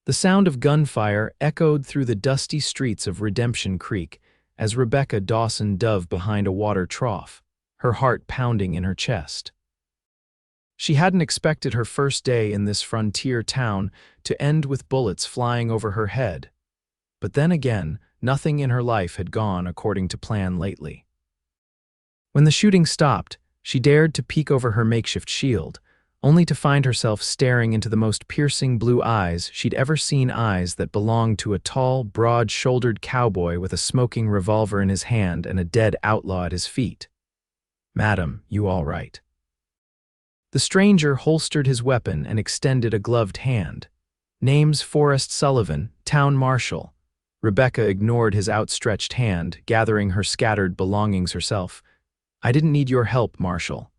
The sound of gunfire echoed through the dusty streets of Redemption Creek as Rebecca Dawson dove behind a water trough, her heart pounding in her chest. She hadn't expected her first day in this frontier town to end with bullets flying over her head. But then again, nothing in her life had gone according to plan lately. When the shooting stopped, she dared to peek over her makeshift shield, only to find herself staring into the most piercing blue eyes she'd ever seen, eyes that belonged to a tall, broad-shouldered cowboy with a smoking revolver in his hand and a dead outlaw at his feet. "Madam, you all right?" The stranger holstered his weapon and extended a gloved hand. "Name's Forrest Sullivan, town marshal." Rebecca ignored his outstretched hand, gathering her scattered belongings herself. "I didn't need your help, Marshal."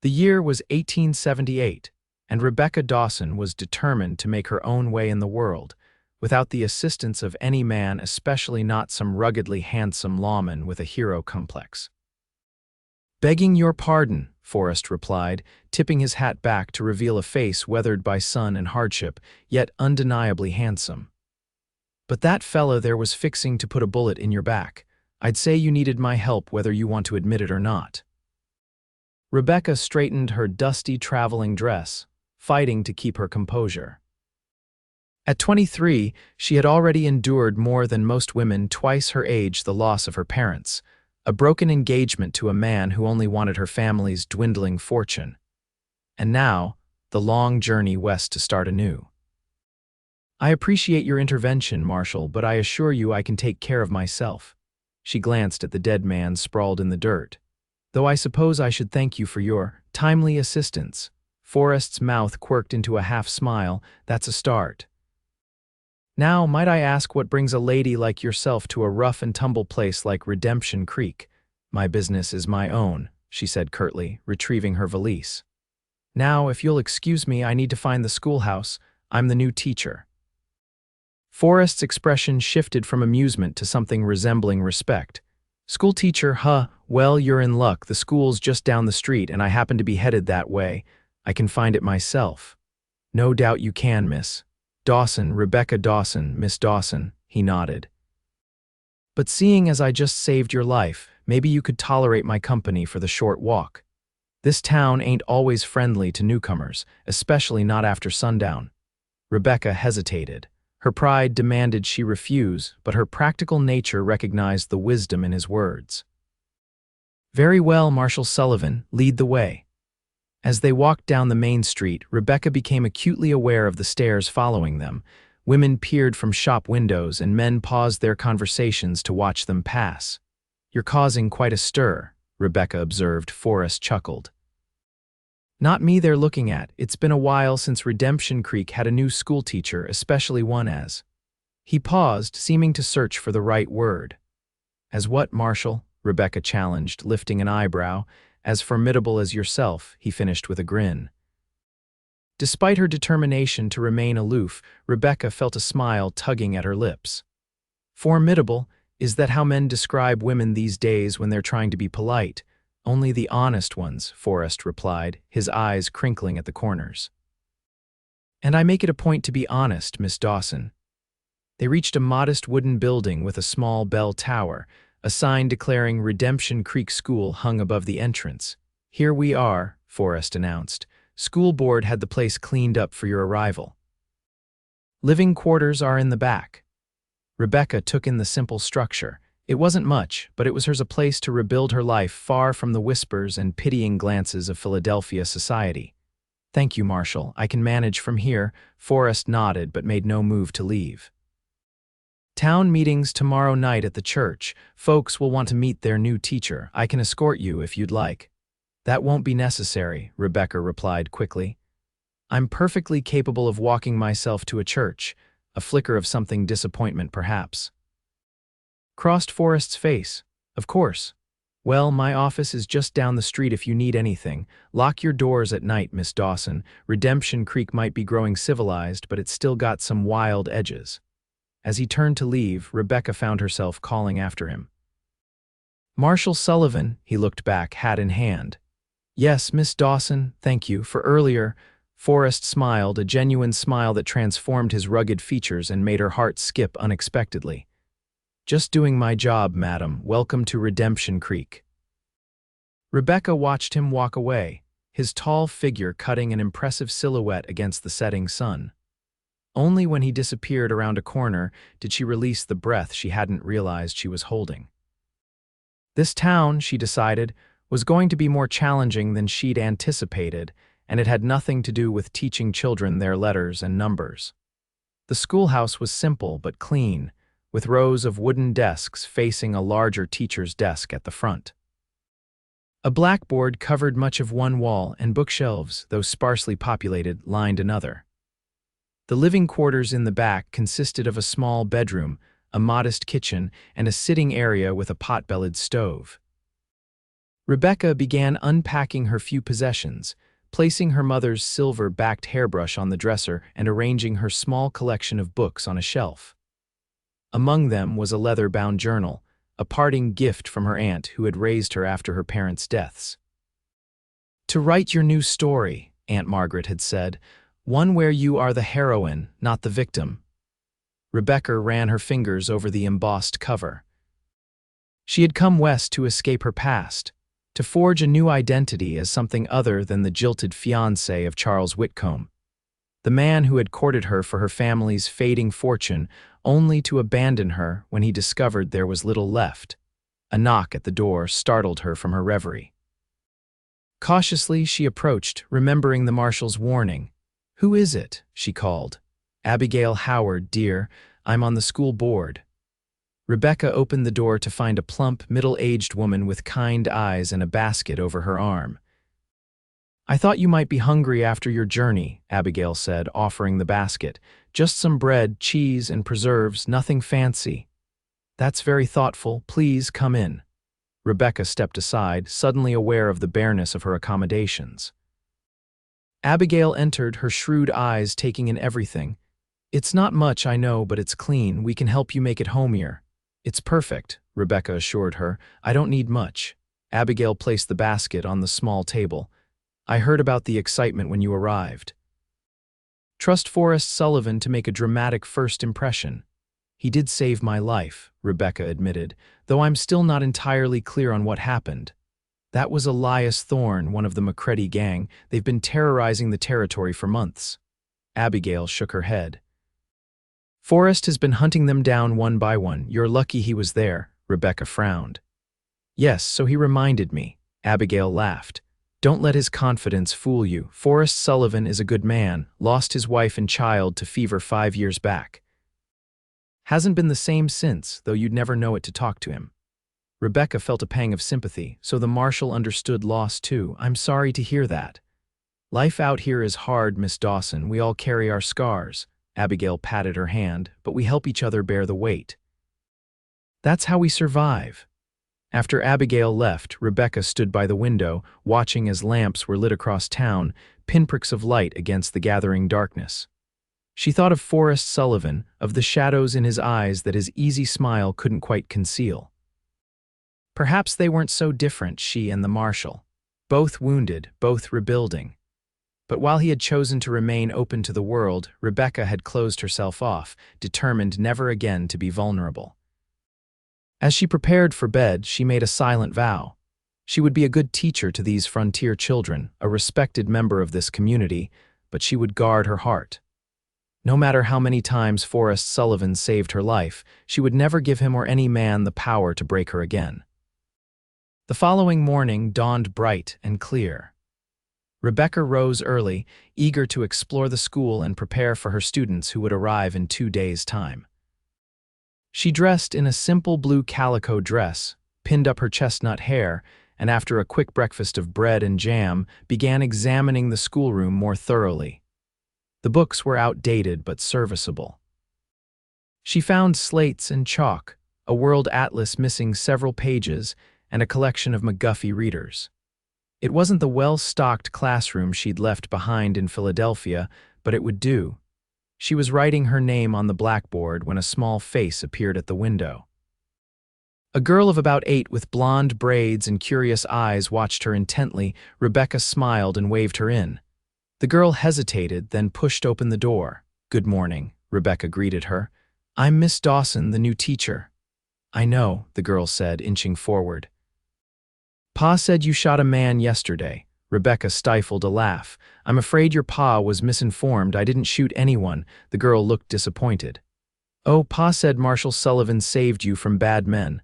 The year was 1878, and Rebecca Dawson was determined to make her own way in the world, without the assistance of any man, especially not some ruggedly handsome lawman with a hero complex. "Begging your pardon," Forrest replied, tipping his hat back to reveal a face weathered by sun and hardship, yet undeniably handsome. "But that fella there was fixing to put a bullet in your back. I'd say you needed my help whether you want to admit it or not." Rebecca straightened her dusty traveling dress, fighting to keep her composure. At 23, she had already endured more than most women twice her age: the loss of her parents, a broken engagement to a man who only wanted her family's dwindling fortune, and now the long journey west to start anew. "I appreciate your intervention, Marshal, but I assure you I can take care of myself." She glanced at the dead man sprawled in the dirt. "Though I suppose I should thank you for your timely assistance." Forrest's mouth quirked into a half-smile. "That's a start. Now, might I ask what brings a lady like yourself to a rough-and-tumble place like Redemption Creek?" "My business is my own," she said curtly, retrieving her valise. "Now, if you'll excuse me, I need to find the schoolhouse. I'm the new teacher." Forrest's expression shifted from amusement to something resembling respect. "Schoolteacher, huh? Well, you're in luck. The school's just down the street, and I happen to be headed that way. I can find it myself." "No doubt you can, Miss Dawson, Rebecca Dawson, Miss Dawson," he nodded. "But seeing as I just saved your life, maybe you could tolerate my company for the short walk. This town ain't always friendly to newcomers, especially not after sundown." Rebecca hesitated. Her pride demanded she refuse, but her practical nature recognized the wisdom in his words. "Very well, Marshal Sullivan, lead the way." As they walked down the main street, Rebecca became acutely aware of the stares following them. Women peered from shop windows, and men paused their conversations to watch them pass. "You're causing quite a stir," Rebecca observed. Forrest chuckled. "Not me they're looking at. It's been a while since Redemption Creek had a new schoolteacher, especially one as—" He paused, seeming to search for the right word. "As what, Marshal?" Rebecca challenged, lifting an eyebrow. "As formidable as yourself," he finished with a grin. Despite her determination to remain aloof, Rebecca felt a smile tugging at her lips. "Formidable? Is that how men describe women these days when they're trying to be polite? Only the honest ones," Forrest replied, his eyes crinkling at the corners. "And I make it a point to be honest, Miss Dawson." They reached a modest wooden building with a small bell tower. A sign declaring Redemption Creek School hung above the entrance. "Here we are," Forrest announced. "School board had the place cleaned up for your arrival. Living quarters are in the back." Rebecca took in the simple structure. It wasn't much, but it was hers, a place to rebuild her life far from the whispers and pitying glances of Philadelphia society. "Thank you, Marshal. I can manage from here." Forrest nodded but made no move to leave. "Town meetings tomorrow night at the church. Folks will want to meet their new teacher. I can escort you if you'd like." "That won't be necessary," Rebecca replied quickly. "I'm perfectly capable of walking myself to a church." A flicker of something disappointment, perhaps, crossed Forrest's face. "Of course. Well, my office is just down the street if you need anything. Lock your doors at night, Miss Dawson. Redemption Creek might be growing civilized, but it's still got some wild edges." As he turned to leave, Rebecca found herself calling after him. "Marshal Sullivan," he looked back, hat in hand. "Yes, Miss Dawson, thank you for earlier." Forrest smiled, a genuine smile that transformed his rugged features and made her heart skip unexpectedly. "Just doing my job, madam. Welcome to Redemption Creek." Rebecca watched him walk away, his tall figure cutting an impressive silhouette against the setting sun. Only when he disappeared around a corner did she release the breath she hadn't realized she was holding. This town, she decided, was going to be more challenging than she'd anticipated, and it had nothing to do with teaching children their letters and numbers. The schoolhouse was simple but clean, with rows of wooden desks facing a larger teacher's desk at the front. A blackboard covered much of one wall, and bookshelves, though sparsely populated, lined another. The living quarters in the back consisted of a small bedroom, a modest kitchen, and a sitting area with a pot-bellied stove. Rebecca began unpacking her few possessions, placing her mother's silver-backed hairbrush on the dresser and arranging her small collection of books on a shelf. Among them was a leather-bound journal, a parting gift from her aunt who had raised her after her parents' deaths. "To write your new story," Aunt Margaret had said, "one where you are the heroine, not the victim." Rebecca ran her fingers over the embossed cover. She had come west to escape her past, to forge a new identity as something other than the jilted fiancé of Charles Whitcomb, the man who had courted her for her family's fading fortune, only to abandon her when he discovered there was little left. A knock at the door startled her from her reverie. Cautiously, she approached, remembering the marshal's warning. "Who is it?" she called. "Abigail Howard, dear. I'm on the school board." Rebecca opened the door to find a plump, middle-aged woman with kind eyes and a basket over her arm. "I thought you might be hungry after your journey," Abigail said, offering the basket. "Just some bread, cheese, and preserves, nothing fancy." "That's very thoughtful. Please come in." Rebecca stepped aside, suddenly aware of the bareness of her accommodations. Abigail entered, her shrewd eyes taking in everything. "It's not much, I know, but it's clean. We can help you make it homier." "It's perfect," Rebecca assured her. "I don't need much." Abigail placed the basket on the small table. "I heard about the excitement when you arrived. Trust Forrest Sullivan to make a dramatic first impression." "He did save my life," Rebecca admitted, "though I'm still not entirely clear on what happened." "That was Elias Thorne, one of the McCready gang. They've been terrorizing the territory for months." Abigail shook her head. "Forrest has been hunting them down one by one. You're lucky he was there," Rebecca frowned. "Yes, so he reminded me." Abigail laughed. "Don't let his confidence fool you. Forrest Sullivan is a good man, lost his wife and child to fever 5 years back. Hasn't been the same since, though you'd never know it to talk to him." Rebecca felt a pang of sympathy, so the marshal understood loss too. "I'm sorry to hear that." "Life out here is hard, Miss Dawson. We all carry our scars." Abigail patted her hand, "but we help each other bear the weight. That's how we survive." After Abigail left, Rebecca stood by the window, watching as lamps were lit across town, pinpricks of light against the gathering darkness. She thought of Forrest Sullivan, of the shadows in his eyes that his easy smile couldn't quite conceal. Perhaps they weren't so different, she and the marshal. Both wounded, both rebuilding. But while he had chosen to remain open to the world, Rebecca had closed herself off, determined never again to be vulnerable. As she prepared for bed, she made a silent vow. She would be a good teacher to these frontier children, a respected member of this community, but she would guard her heart. No matter how many times Forrest Sullivan saved her life, she would never give him or any man the power to break her again. The following morning dawned bright and clear. Rebecca rose early, eager to explore the school and prepare for her students who would arrive in 2 days' time. She dressed in a simple blue calico dress, pinned up her chestnut hair, and after a quick breakfast of bread and jam, began examining the schoolroom more thoroughly. The books were outdated but serviceable. She found slates and chalk, a world atlas missing several pages, and a collection of McGuffey readers. It wasn't the well-stocked classroom she'd left behind in Philadelphia, but it would do. She was writing her name on the blackboard when a small face appeared at the window. A girl of about 8 with blonde braids and curious eyes watched her intently. Rebecca smiled and waved her in. The girl hesitated, then pushed open the door. "Good morning," Rebecca greeted her. "I'm Miss Dawson, the new teacher." "I know," the girl said, inching forward. "Pa said you shot a man yesterday." Rebecca stifled a laugh. "I'm afraid your pa was misinformed. I didn't shoot anyone." The girl looked disappointed. "Oh, Pa said Marshal Sullivan saved you from bad men."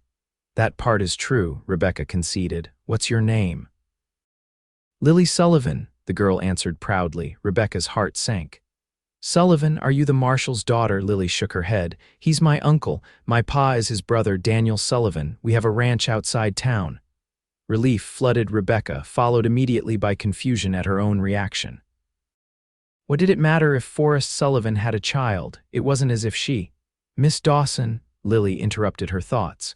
"That part is true," Rebecca conceded. "What's your name?" "Lily Sullivan," the girl answered proudly. Rebecca's heart sank. "Sullivan, are you the marshal's daughter?" Lily shook her head. "He's my uncle. My pa is his brother, Daniel Sullivan. We have a ranch outside town." Relief flooded Rebecca, followed immediately by confusion at her own reaction. What did it matter if Forrest Sullivan had a child? It wasn't as if she— "Miss Dawson," Lily interrupted her thoughts.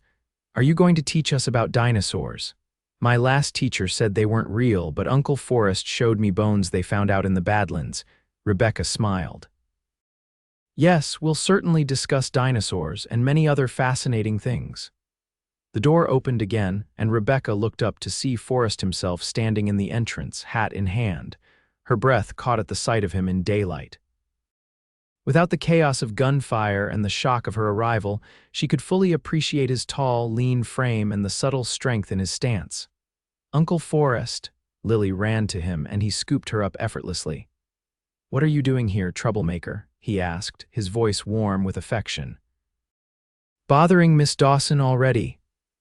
"Are you going to teach us about dinosaurs? My last teacher said they weren't real, but Uncle Forrest showed me bones they found out in the Badlands." Rebecca smiled. "Yes, we'll certainly discuss dinosaurs and many other fascinating things." The door opened again, and Rebecca looked up to see Forrest himself standing in the entrance, hat in hand. Her breath caught at the sight of him in daylight. Without the chaos of gunfire and the shock of her arrival, she could fully appreciate his tall, lean frame and the subtle strength in his stance. "Uncle Forrest," Lily ran to him, and he scooped her up effortlessly. "What are you doing here, troublemaker?" he asked, his voice warm with affection. "Bothering Miss Dawson already?"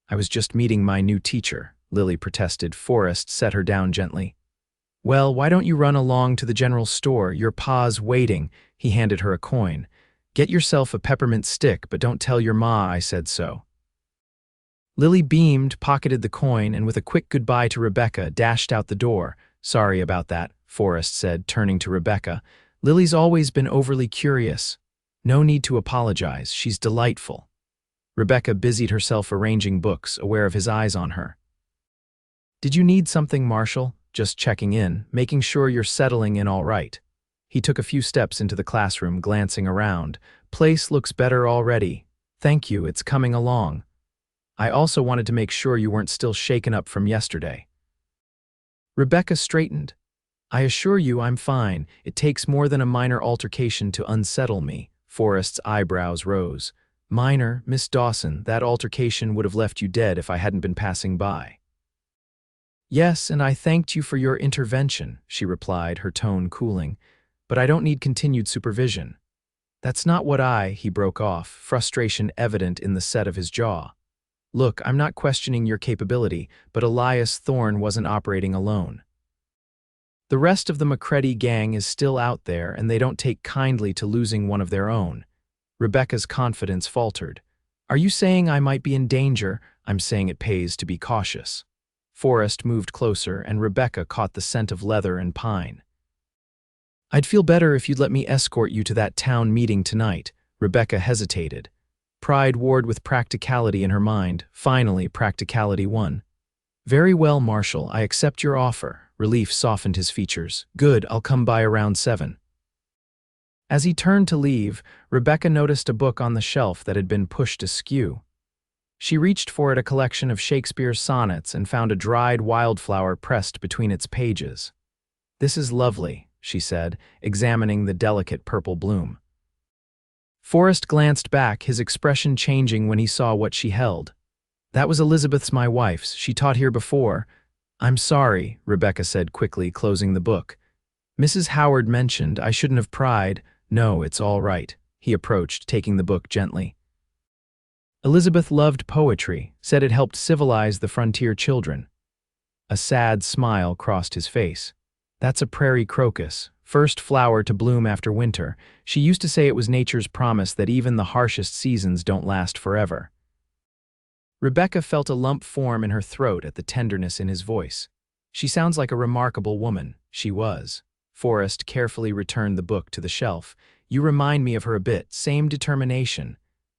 "I was just meeting my new teacher," Lily protested. Forrest set her down gently. "Well, why don't you run along to the general store? Your pa's waiting." He handed her a coin. "Get yourself a peppermint stick, but don't tell your ma I said so." Lily beamed, pocketed the coin, and with a quick goodbye to Rebecca, dashed out the door. "Sorry about that," Forrest said, turning to Rebecca. "Lily's always been overly curious." "No need to apologize. She's delightful." Rebecca busied herself arranging books, aware of his eyes on her. "Did you need something, Marshal?" "Just checking in, making sure you're settling in all right." He took a few steps into the classroom, glancing around. "Place looks better already." "Thank you, it's coming along." "I also wanted to make sure you weren't still shaken up from yesterday." Rebecca straightened. "I assure you I'm fine. It takes more than a minor altercation to unsettle me." Forrest's eyebrows rose. "Minor, Miss Dawson, that altercation would have left you dead if I hadn't been passing by." "Yes, and I thanked you for your intervention," she replied, her tone cooling. "But I don't need continued supervision." "That's not what he broke off, frustration evident in the set of his jaw. "Look, I'm not questioning your capability, but Elias Thorne wasn't operating alone. The rest of the McCready gang is still out there, and they don't take kindly to losing one of their own." Rebecca's confidence faltered. "Are you saying I might be in danger?" "I'm saying it pays to be cautious." Forrest moved closer, and Rebecca caught the scent of leather and pine. "I'd feel better if you'd let me escort you to that town meeting tonight." Rebecca hesitated. Pride warred with practicality in her mind. Finally, practicality won. "Very well, Marshal, I accept your offer." Relief softened his features. "Good, I'll come by around 7. As he turned to leave, Rebecca noticed a book on the shelf that had been pushed askew. She reached for it, a collection of Shakespeare's sonnets, and found a dried wildflower pressed between its pages. "This is lovely," she said, examining the delicate purple bloom. Forrest glanced back, his expression changing when he saw what she held. "That was Elizabeth's, my wife's. She taught here before." "I'm sorry," Rebecca said quickly, closing the book. "Mrs. Howard mentioned I shouldn't have pried." "No, it's all right." He approached, taking the book gently. "Elizabeth loved poetry, said it helped civilize the frontier children." A sad smile crossed his face. "That's a prairie crocus, first flower to bloom after winter. She used to say it was nature's promise that even the harshest seasons don't last forever." Rebecca felt a lump form in her throat at the tenderness in his voice. "She sounds like a remarkable woman." She was. Forrest carefully returned the book to the shelf. "You remind me of her a bit, same determination."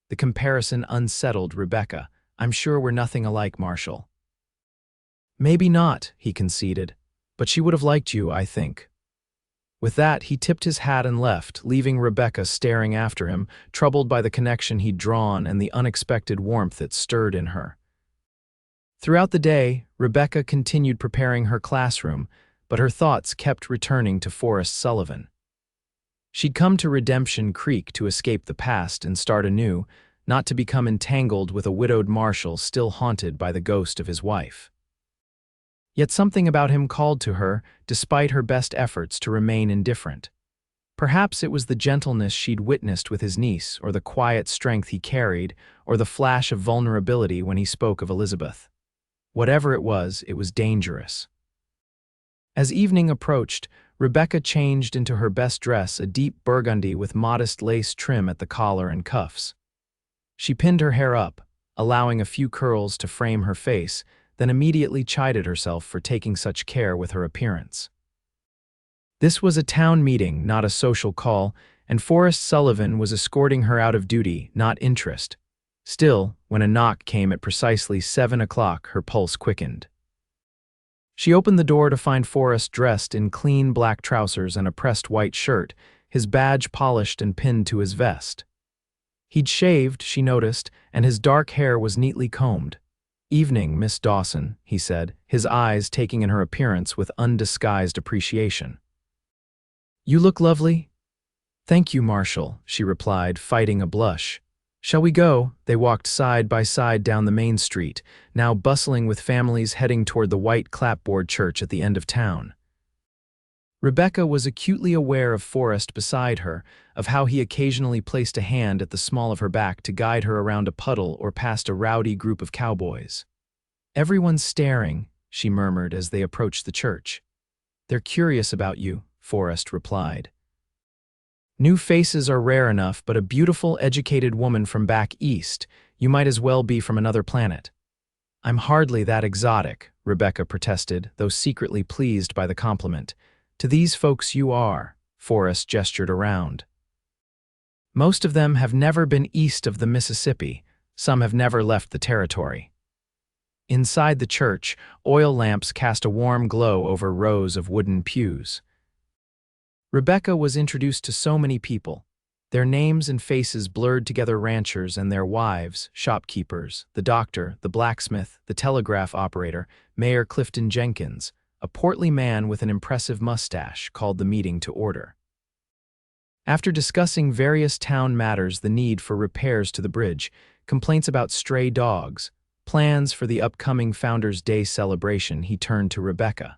The comparison unsettled Rebecca. "I'm sure we're nothing alike, Marshal." "Maybe not," he conceded, "but she would have liked you, I think." With that, he tipped his hat and left, leaving Rebecca staring after him, troubled by the connection he'd drawn and the unexpected warmth that stirred in her. Throughout the day, Rebecca continued preparing her classroom, but her thoughts kept returning to Forrest Sullivan. She'd come to Redemption Creek to escape the past and start anew, not to become entangled with a widowed marshal still haunted by the ghost of his wife. Yet something about him called to her, despite her best efforts to remain indifferent. Perhaps it was the gentleness she'd witnessed with his niece, or the quiet strength he carried, or the flash of vulnerability when he spoke of Elizabeth. Whatever it was dangerous. As evening approached, Rebecca changed into her best dress, a deep burgundy with modest lace trim at the collar and cuffs. She pinned her hair up, allowing a few curls to frame her face, then immediately chided herself for taking such care with her appearance. This was a town meeting, not a social call, and Forrest Sullivan was escorting her out of duty, not interest. Still, when a knock came at precisely 7 o'clock, her pulse quickened. She opened the door to find Forrest dressed in clean black trousers and a pressed white shirt, his badge polished and pinned to his vest. He'd shaved, she noticed, and his dark hair was neatly combed. "Evening, Miss Dawson," he said, his eyes taking in her appearance with undisguised appreciation. "You look lovely." "Thank you, Marshal," she replied, fighting a blush. "Shall we go?" They walked side by side down the main street, now bustling with families heading toward the white clapboard church at the end of town. Rebecca was acutely aware of Forrest beside her, of how he occasionally placed a hand at the small of her back to guide her around a puddle or past a rowdy group of cowboys. "Everyone's staring," she murmured as they approached the church. "They're curious about you," Forrest replied. "New faces are rare enough, but a beautiful, educated woman from back east, you might as well be from another planet." "I'm hardly that exotic," Rebecca protested, though secretly pleased by the compliment. "To these folks you are," Forrest gestured around. "Most of them have never been east of the Mississippi. Some have never left the territory." Inside the church, oil lamps cast a warm glow over rows of wooden pews. Rebecca was introduced to so many people, their names and faces blurred together: ranchers and their wives, shopkeepers, the doctor, the blacksmith, the telegraph operator, Mayor Clifton Jenkins, a portly man with an impressive mustache, called the meeting to order. After discussing various town matters, the need for repairs to the bridge, complaints about stray dogs, plans for the upcoming Founders' Day celebration, he turned to Rebecca.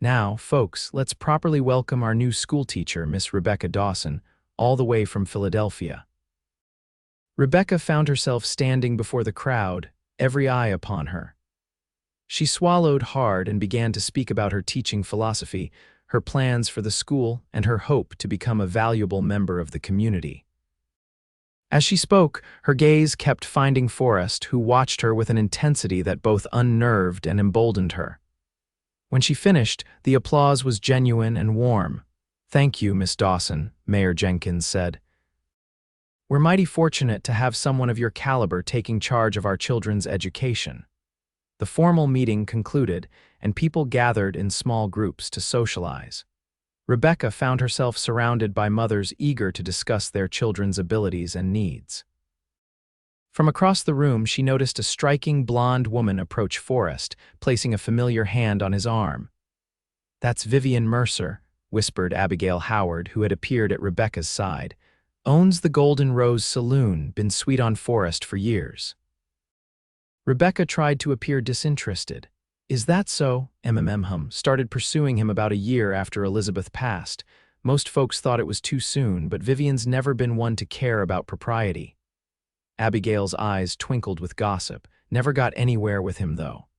"Now, folks, let's properly welcome our new schoolteacher, Miss Rebecca Dawson, all the way from Philadelphia." Rebecca found herself standing before the crowd, every eye upon her. She swallowed hard and began to speak about her teaching philosophy, her plans for the school, and her hope to become a valuable member of the community. As she spoke, her gaze kept finding Forrest, who watched her with an intensity that both unnerved and emboldened her. When she finished, the applause was genuine and warm. "Thank you, Miss Dawson," Mayor Jenkins said. "We're mighty fortunate to have someone of your caliber taking charge of our children's education." The formal meeting concluded, and people gathered in small groups to socialize. Rebecca found herself surrounded by mothers eager to discuss their children's abilities and needs. From across the room, she noticed a striking blonde woman approach Forrest, placing a familiar hand on his arm. "That's Vivian Mercer," whispered Abigail Howard, who had appeared at Rebecca's side. "Owns the Golden Rose Saloon, been sweet on Forrest for years." Rebecca tried to appear disinterested. "Is that so?" Started pursuing him about a year after Elizabeth passed. Most folks thought it was too soon, but Vivian's never been one to care about propriety. Abigail's eyes twinkled with gossip. "Never got anywhere with him, though."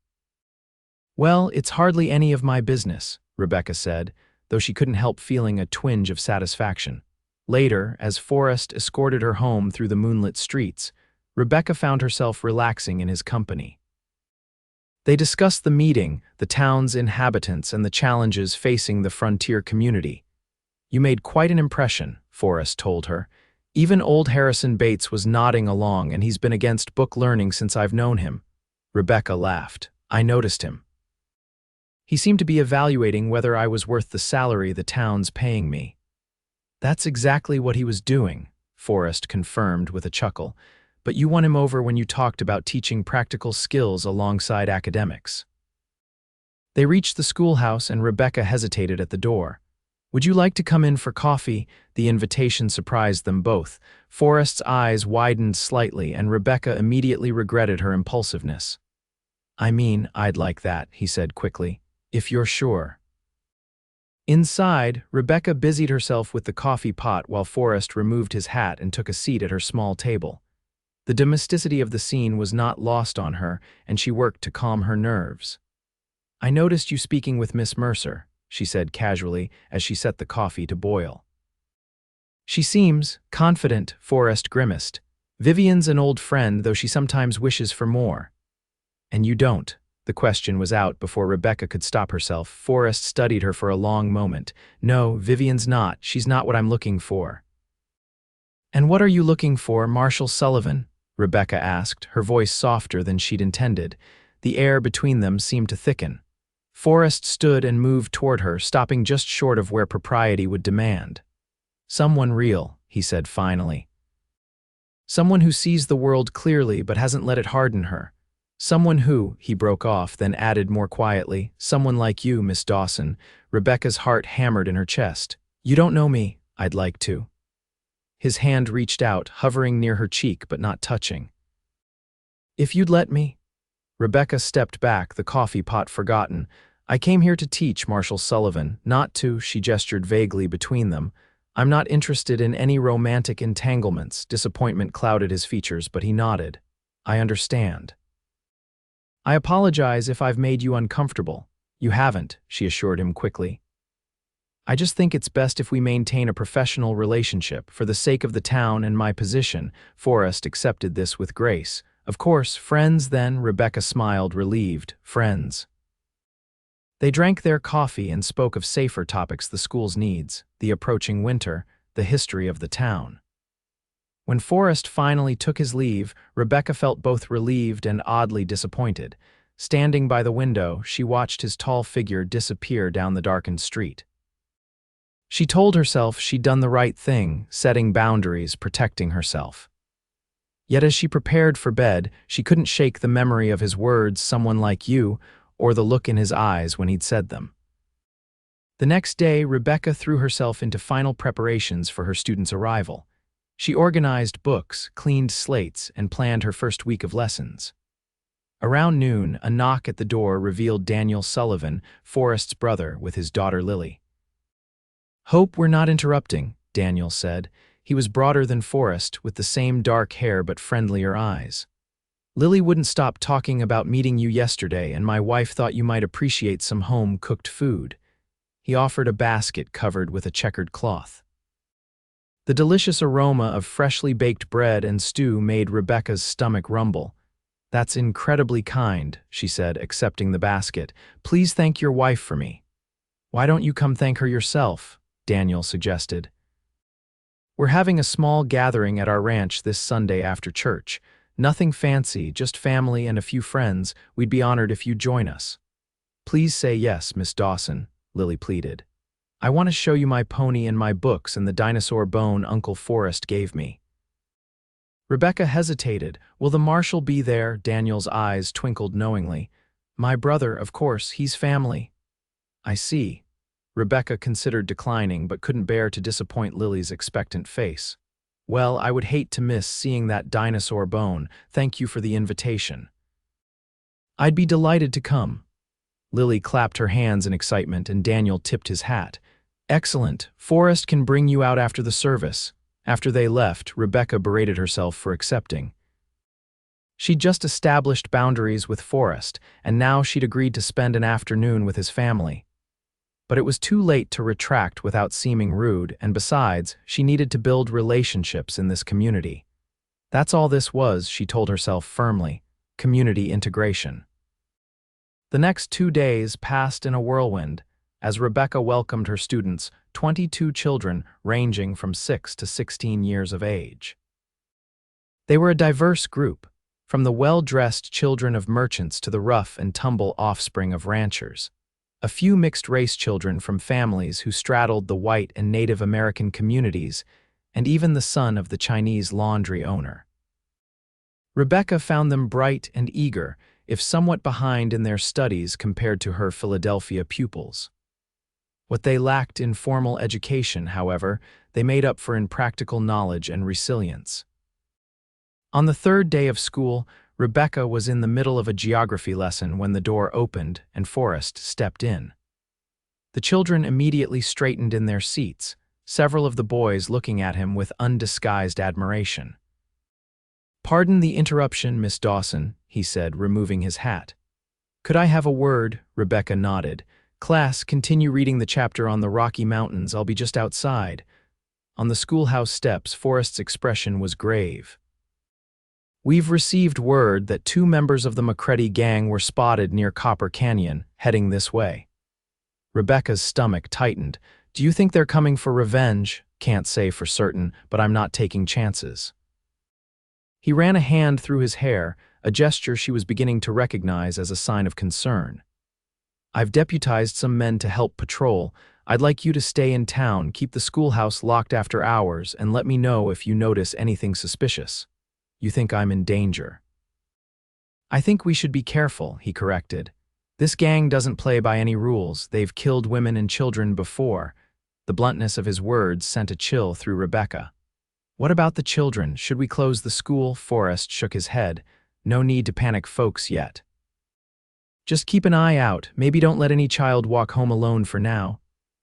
"Well, it's hardly any of my business," Rebecca said, though she couldn't help feeling a twinge of satisfaction. Later, as Forrest escorted her home through the moonlit streets, Rebecca found herself relaxing in his company. They discussed the meeting, the town's inhabitants, and the challenges facing the frontier community. "You made quite an impression," Forrest told her. "Even old Harrison Bates was nodding along, and he's been against book learning since I've known him." Rebecca laughed. "I noticed him. He seemed to be evaluating whether I was worth the salary the town's paying me." "That's exactly what he was doing," Forrest confirmed with a chuckle. "But you won him over when you talked about teaching practical skills alongside academics." They reached the schoolhouse and Rebecca hesitated at the door. "Would you like to come in for coffee?" The invitation surprised them both. Forrest's eyes widened slightly and Rebecca immediately regretted her impulsiveness. "I mean, I'd like that," he said quickly, "if you're sure." Inside, Rebecca busied herself with the coffee pot while Forrest removed his hat and took a seat at her small table. The domesticity of the scene was not lost on her, and she worked to calm her nerves. "I noticed you speaking with Miss Mercer," she said casually as she set the coffee to boil. "She seems confident," Forrest grimaced. "Vivian's an old friend, though she sometimes wishes for more." "And you don't?" The question was out before Rebecca could stop herself. Forrest studied her for a long moment. "No, Vivian's not. She's not what I'm looking for." "And what are you looking for, Marshal Sullivan?" Rebecca asked, her voice softer than she'd intended. The air between them seemed to thicken. Forrest stood and moved toward her, stopping just short of where propriety would demand. "Someone real," he said finally. "Someone who sees the world clearly but hasn't let it harden her. Someone who," he broke off, then added more quietly, "someone like you, Miss Dawson." Rebecca's heart hammered in her chest. "You don't know me. I'd like to." His hand reached out, hovering near her cheek but not touching. "If you'd let me." Rebecca stepped back, the coffee pot forgotten. "I came here to teach, Marshal Sullivan, not to," she gestured vaguely between them. "I'm not interested in any romantic entanglements." Disappointment clouded his features, but he nodded. "I understand." "I apologize if I've made you uncomfortable." "You haven't," she assured him quickly. "I just think it's best if we maintain a professional relationship for the sake of the town and my position." Forrest accepted this with grace. "Of course, friends then," Rebecca smiled, relieved. "Friends." They drank their coffee and spoke of safer topics: the school's needs, the approaching winter, the history of the town. When Forrest finally took his leave, Rebecca felt both relieved and oddly disappointed. Standing by the window, she watched his tall figure disappear down the darkened street. She told herself she'd done the right thing, setting boundaries, protecting herself. Yet as she prepared for bed, she couldn't shake the memory of his words, "someone like you," or the look in his eyes when he'd said them. The next day, Rebecca threw herself into final preparations for her students' arrival. She organized books, cleaned slates, and planned her first week of lessons. Around noon, a knock at the door revealed Daniel Sullivan, Forrest's brother, with his daughter Lily. "Hope we're not interrupting," Daniel said. He was broader than Forrest, with the same dark hair but friendlier eyes. "Lily wouldn't stop talking about meeting you yesterday, and my wife thought you might appreciate some home-cooked food." He offered a basket covered with a checkered cloth. The delicious aroma of freshly baked bread and stew made Rebecca's stomach rumble. "That's incredibly kind," she said, accepting the basket. "Please thank your wife for me." "Why don't you come thank her yourself?" Daniel suggested. "We're having a small gathering at our ranch this Sunday after church. Nothing fancy, just family and a few friends. We'd be honored if you'd join us." "Please say yes, Miss Dawson," Lily pleaded. "I want to show you my pony and my books and the dinosaur bone Uncle Forrest gave me." Rebecca hesitated. "Will the marshal be there?" Daniel's eyes twinkled knowingly. "My brother, of course, he's family." "I see." Rebecca considered declining but couldn't bear to disappoint Lily's expectant face. "Well, I would hate to miss seeing that dinosaur bone. Thank you for the invitation." "I'd be delighted to come." Lily clapped her hands in excitement and Daniel tipped his hat. "Excellent. Forrest can bring you out after the service." After they left, Rebecca berated herself for accepting. She'd just established boundaries with Forrest, and now she'd agreed to spend an afternoon with his family. But it was too late to retract without seeming rude, and besides, she needed to build relationships in this community. That's all this was, she told herself firmly: community integration. The next 2 days passed in a whirlwind, as Rebecca welcomed her students, 22 children ranging from 6 to 16 years of age. They were a diverse group, from the well-dressed children of merchants to the rough-and-tumble offspring of ranchers. A few mixed-race children from families who straddled the white and Native American communities, and even the son of the Chinese laundry owner. Rebecca found them bright and eager, if somewhat behind in their studies compared to her Philadelphia pupils. What they lacked in formal education, however, they made up for in practical knowledge and resilience. On the third day of school, Rebecca was in the middle of a geography lesson when the door opened and Forrest stepped in. The children immediately straightened in their seats, several of the boys looking at him with undisguised admiration. "Pardon the interruption, Miss Dawson," he said, removing his hat. "Could I have a word?" Rebecca nodded. "Class, continue reading the chapter on the Rocky Mountains. I'll be just outside." On the schoolhouse steps, Forrest's expression was grave. "We've received word that 2 members of the McCready gang were spotted near Copper Canyon, heading this way." Rebecca's stomach tightened. "Do you think they're coming for revenge?" "Can't say for certain, but I'm not taking chances." He ran a hand through his hair, a gesture she was beginning to recognize as a sign of concern. "I've deputized some men to help patrol. I'd like you to stay in town, keep the schoolhouse locked after hours, and let me know if you notice anything suspicious. You think I'm in danger?" "I think we should be careful," he corrected. "This gang doesn't play by any rules. They've killed women and children before." The bluntness of his words sent a chill through Rebecca. "What about the children? Should we close the school?" Forrest shook his head. "No need to panic folks yet. Just keep an eye out. Maybe don't let any child walk home alone for now."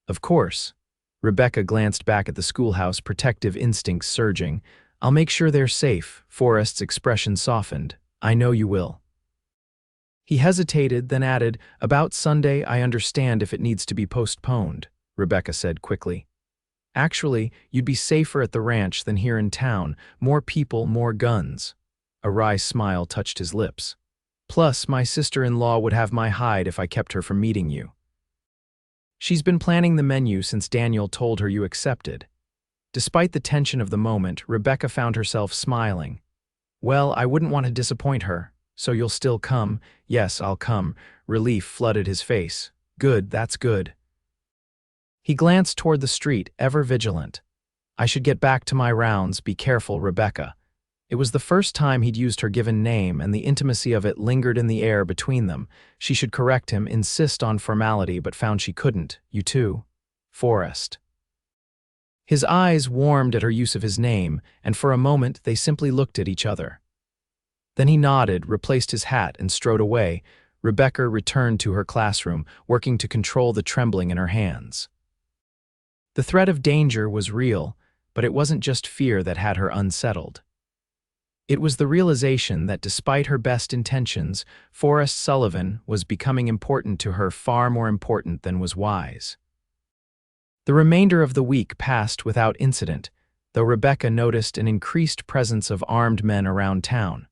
"Of course." Rebecca glanced back at the schoolhouse, protective instincts surging. "I'll make sure they're safe." Forrest's expression softened. "I know you will." He hesitated, then added, "About Sunday, I understand if it needs to be postponed," Rebecca said quickly. "Actually, you'd be safer at the ranch than here in town. More people, more guns." A wry smile touched his lips. "Plus, my sister-in-law would have my hide if I kept her from meeting you. She's been planning the menu since Daniel told her you accepted." Despite the tension of the moment, Rebecca found herself smiling. "Well, I wouldn't want to disappoint her. So you'll still come?" "Yes, I'll come." Relief flooded his face. "Good, that's good." He glanced toward the street, ever vigilant. "I should get back to my rounds. Be careful, Rebecca." It was the first time he'd used her given name, and the intimacy of it lingered in the air between them. She should correct him, insist on formality, but found she couldn't. "You too, Forrest." His eyes warmed at her use of his name, and for a moment they simply looked at each other. Then he nodded, replaced his hat, and strode away. Rebecca returned to her classroom, working to control the trembling in her hands. The threat of danger was real, but it wasn't just fear that had her unsettled. It was the realization that despite her best intentions, Forrest Sullivan was becoming important to her, far more important than was wise. The remainder of the week passed without incident, though Rebecca noticed an increased presence of armed men around town.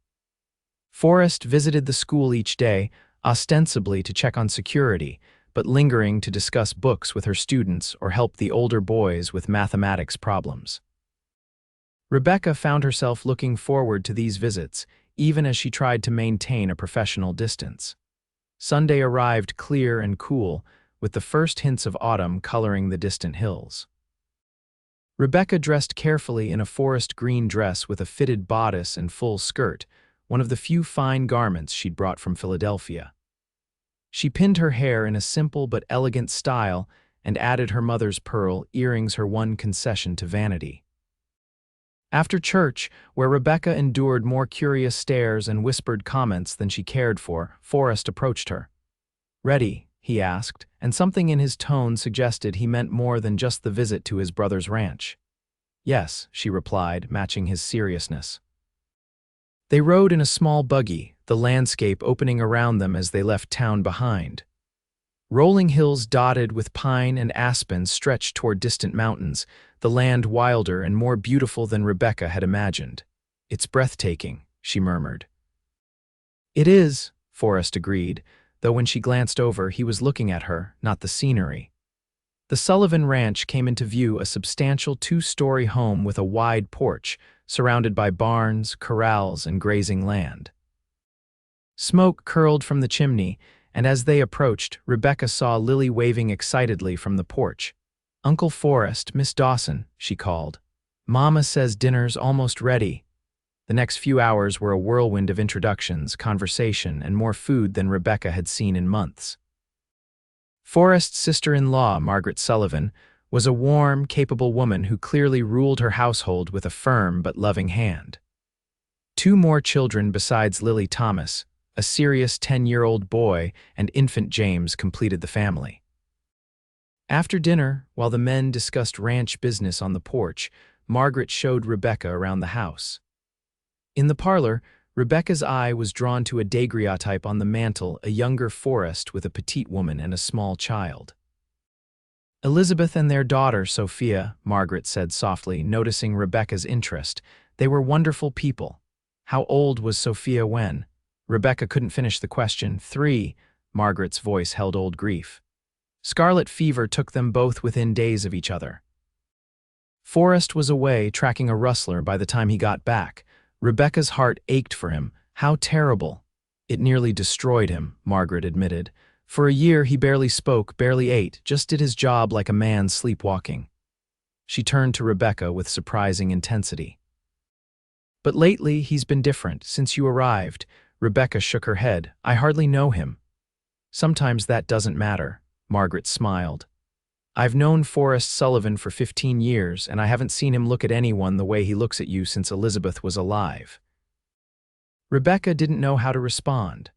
Forrest visited the school each day, ostensibly to check on security, but lingering to discuss books with her students or help the older boys with mathematics problems. Rebecca found herself looking forward to these visits, even as she tried to maintain a professional distance. Sunday arrived clear and cool, with the first hints of autumn coloring the distant hills. Rebecca dressed carefully in a forest green dress with a fitted bodice and full skirt, one of the few fine garments she'd brought from Philadelphia. She pinned her hair in a simple but elegant style and added her mother's pearl earrings, her one concession to vanity. After church, where Rebecca endured more curious stares and whispered comments than she cared for, Forrest approached her. "Ready?" he asked, and something in his tone suggested he meant more than just the visit to his brother's ranch. "Yes," she replied, matching his seriousness. They rode in a small buggy, the landscape opening around them as they left town behind. Rolling hills dotted with pine and aspen stretched toward distant mountains, the land wilder and more beautiful than Rebecca had imagined. "It's breathtaking," she murmured. "It is," Forrest agreed, though when she glanced over, he was looking at her, not the scenery. The Sullivan Ranch came into view, a substantial 2-story home with a wide porch, surrounded by barns, corrals, and grazing land. Smoke curled from the chimney, and as they approached, Rebecca saw Lily waving excitedly from the porch. "Uncle Forrest, Miss Dawson," she called. "Mama says dinner's almost ready." The next few hours were a whirlwind of introductions, conversation, and more food than Rebecca had seen in months. Forrest's sister-in-law, Margaret Sullivan, was a warm, capable woman who clearly ruled her household with a firm but loving hand. 2 more children besides Lily Thomas, a serious 10-year-old boy, and infant James completed the family. After dinner, while the men discussed ranch business on the porch, Margaret showed Rebecca around the house. In the parlor, Rebecca's eye was drawn to a daguerreotype on the mantel, a younger Forrest with a petite woman and a small child. Elizabeth and their daughter, Sophia, Margaret said softly, noticing Rebecca's interest. They were wonderful people. How old was Sophia when? Rebecca couldn't finish the question. 3, Margaret's voice held old grief. Scarlet fever took them both within days of each other. Forrest was away tracking a rustler by the time he got back. Rebecca's heart ached for him. How terrible. It nearly destroyed him, Margaret admitted. For a year he barely spoke, barely ate, just did his job like a man sleepwalking. She turned to Rebecca with surprising intensity. But lately he's been different, since you arrived. Rebecca shook her head. I hardly know him. Sometimes that doesn't matter, Margaret smiled. I've known Forrest Sullivan for 15 years, and I haven't seen him look at anyone the way he looks at you since Elizabeth was alive. Rebecca didn't know how to respond.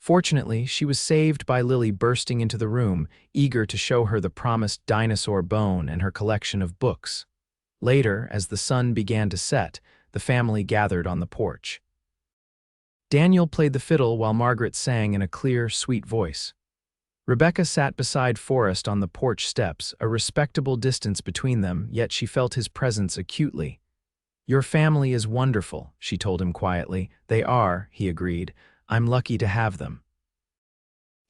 Fortunately, she was saved by Lily bursting into the room, eager to show her the promised dinosaur bone and her collection of books. Later, as the sun began to set, the family gathered on the porch. Daniel played the fiddle while Margaret sang in a clear, sweet voice. Rebecca sat beside Forrest on the porch steps, a respectable distance between them, yet she felt his presence acutely. Your family is wonderful, she told him quietly. They are, he agreed. I'm lucky to have them.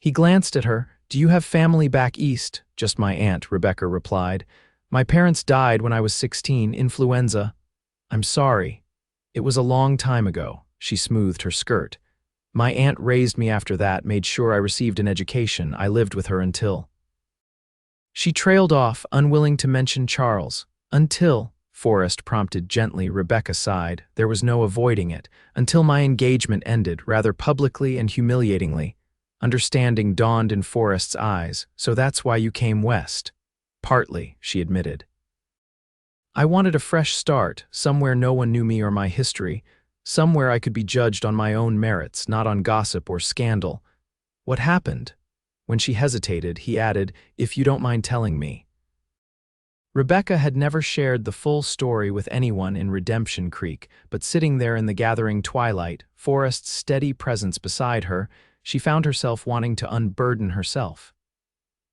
He glanced at her. Do you have family back east? Just my aunt, Rebecca replied. My parents died when I was 16, influenza. I'm sorry. It was a long time ago. She smoothed her skirt. My aunt raised me after that, made sure I received an education. I lived with her until. She trailed off, unwilling to mention Charles. Until, Forrest prompted gently. Rebecca sighed. There was no avoiding it. Until my engagement ended, rather publicly and humiliatingly. Understanding dawned in Forrest's eyes. So that's why you came west. Partly, she admitted. I wanted a fresh start, somewhere no one knew me or my history. Somewhere I could be judged on my own merits, not on gossip or scandal. What happened? When she hesitated, he added, if you don't mind telling me. Rebecca had never shared the full story with anyone in Redemption Creek, but sitting there in the gathering twilight, Forrest's steady presence beside her, she found herself wanting to unburden herself.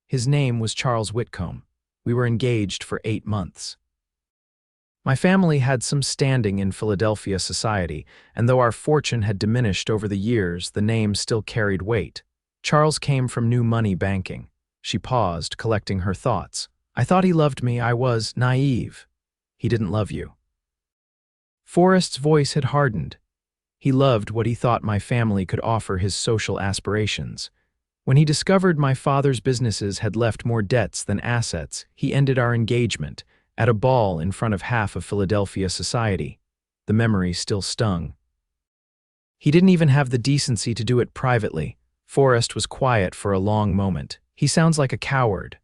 His name was Charles Whitcomb. We were engaged for 8 months. My family had some standing in Philadelphia society, and though our fortune had diminished over the years, the name still carried weight. Charles came from new money banking. She paused, collecting her thoughts. I thought he loved me. I was naive. He didn't love you. Forrest's voice had hardened. He loved what he thought my family could offer his social aspirations. When he discovered my father's businesses had left more debts than assets, he ended our engagement, at a ball in front of half of Philadelphia society. The memory still stung. He didn't even have the decency to do it privately. Forrest was quiet for a long moment. He sounds like a coward.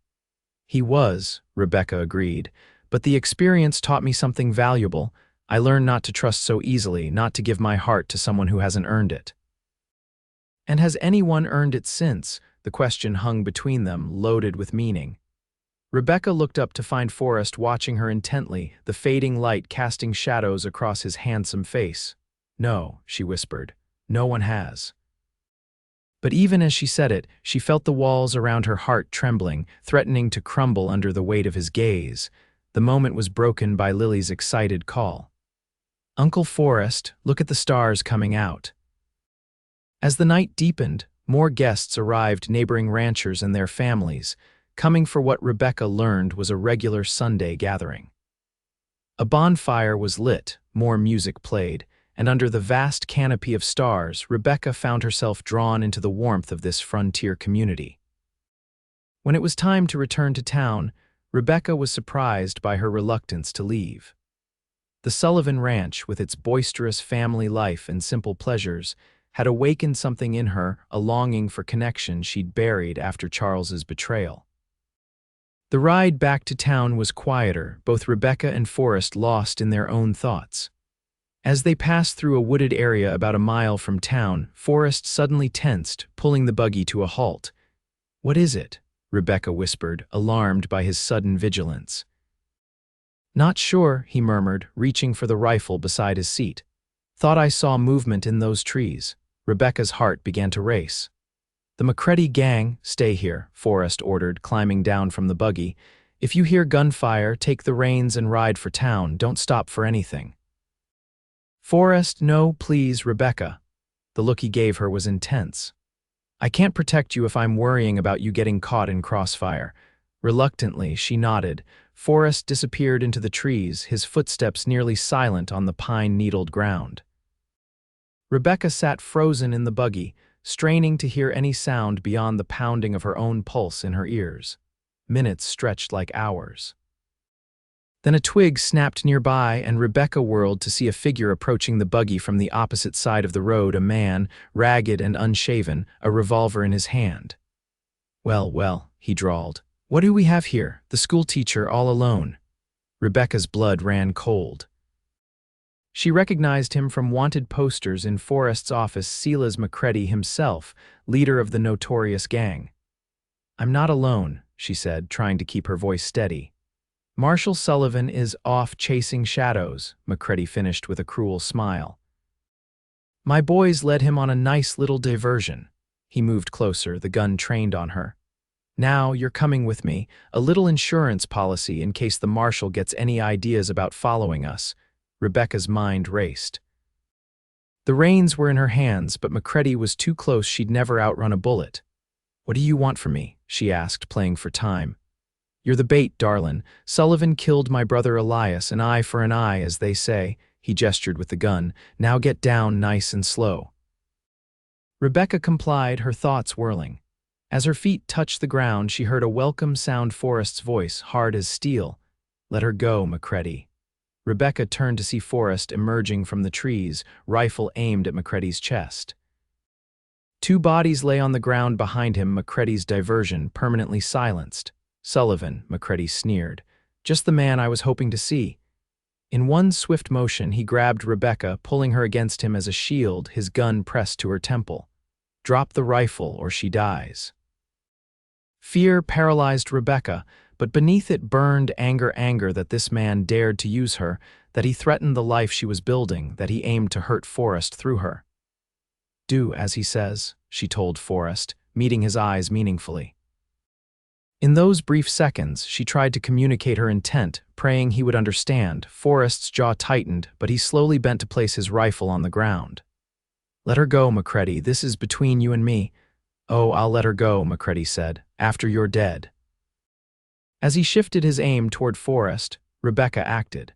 He was, Rebecca agreed, but the experience taught me something valuable. I learned not to trust so easily, not to give my heart to someone who hasn't earned it. And has anyone earned it since? The question hung between them, loaded with meaning. Rebecca looked up to find Forrest watching her intently, the fading light casting shadows across his handsome face. No, she whispered. No one has. But even as she said it, she felt the walls around her heart trembling, threatening to crumble under the weight of his gaze. The moment was broken by Lily's excited call. Uncle Forrest, look at the stars coming out. As the night deepened, more guests arrived, neighboring ranchers and their families, coming for what Rebecca learned was a regular Sunday gathering. A bonfire was lit, more music played, and under the vast canopy of stars, Rebecca found herself drawn into the warmth of this frontier community. When it was time to return to town, Rebecca was surprised by her reluctance to leave. The Sullivan Ranch, with its boisterous family life and simple pleasures, had awakened something in her, a longing for connection she'd buried after Charles's betrayal. The ride back to town was quieter, both Rebecca and Forrest lost in their own thoughts. As they passed through a wooded area about a mile from town, Forrest suddenly tensed, pulling the buggy to a halt. "What is it?" Rebecca whispered, alarmed by his sudden vigilance. "Not sure," he murmured, reaching for the rifle beside his seat. "Thought I saw movement in those trees." Rebecca's heart began to race. "The McCready gang, stay here," Forrest ordered, climbing down from the buggy. "If you hear gunfire, take the reins and ride for town. Don't stop for anything." "Forrest, no, please, Rebecca." The look he gave her was intense. "I can't protect you if I'm worrying about you getting caught in crossfire." Reluctantly, she nodded. Forrest disappeared into the trees, his footsteps nearly silent on the pine-needled ground. Rebecca sat frozen in the buggy, straining to hear any sound beyond the pounding of her own pulse in her ears. Minutes stretched like hours. Then a twig snapped nearby, and Rebecca whirled to see a figure approaching the buggy from the opposite side of the road, a man, ragged and unshaven, a revolver in his hand. "Well, well," he drawled. "What do we have here? The schoolteacher all alone." Rebecca's blood ran cold. She recognized him from wanted posters in Forrest's office. Silas McCready himself, leader of the notorious gang. "I'm not alone," she said, trying to keep her voice steady. "Marshal Sullivan is off chasing shadows," McCready finished with a cruel smile. "My boys led him on a nice little diversion." He moved closer, the gun trained on her. "Now you're coming with me, a little insurance policy in case the marshal gets any ideas about following us." Rebecca's mind raced. The reins were in her hands, but McCready was too close. She'd never outrun a bullet. "What do you want from me?" she asked, playing for time. "You're the bait, darlin'. Sullivan killed my brother Elias, an eye for an eye, as they say." He gestured with the gun. "Now get down nice and slow." Rebecca complied, her thoughts whirling. As her feet touched the ground, she heard a welcome sound, Forrest's voice, hard as steel. "Let her go, McCready." Rebecca turned to see Forrest emerging from the trees, rifle aimed at McCready's chest. Two bodies lay on the ground behind him, McCready's diversion permanently silenced. "Sullivan," McCready sneered. "Just the man I was hoping to see." In one swift motion, he grabbed Rebecca, pulling her against him as a shield, his gun pressed to her temple. "Drop the rifle or she dies." Fear paralyzed Rebecca, but beneath it burned anger that this man dared to use her, that he threatened the life she was building, that he aimed to hurt Forrest through her. "Do as he says," she told Forrest, meeting his eyes meaningfully. In those brief seconds, she tried to communicate her intent, praying he would understand. Forrest's jaw tightened, but he slowly bent to place his rifle on the ground. "Let her go, McCready. This is between you and me." "Oh, I'll let her go," McCready said, "after you're dead." As he shifted his aim toward Forrest, Rebecca acted.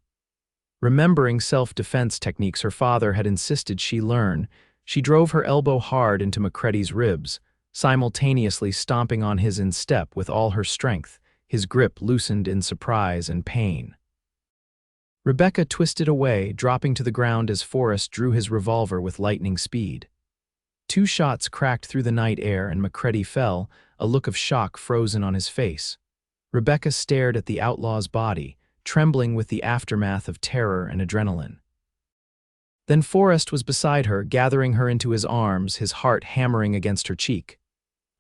Remembering self-defense techniques her father had insisted she learn, she drove her elbow hard into McCready's ribs, simultaneously stomping on his instep with all her strength, his grip loosened in surprise and pain. Rebecca twisted away, dropping to the ground as Forrest drew his revolver with lightning speed. Two shots cracked through the night air and McCready fell, a look of shock frozen on his face. Rebecca stared at the outlaw's body, trembling with the aftermath of terror and adrenaline. Then Forrest was beside her, gathering her into his arms, his heart hammering against her cheek.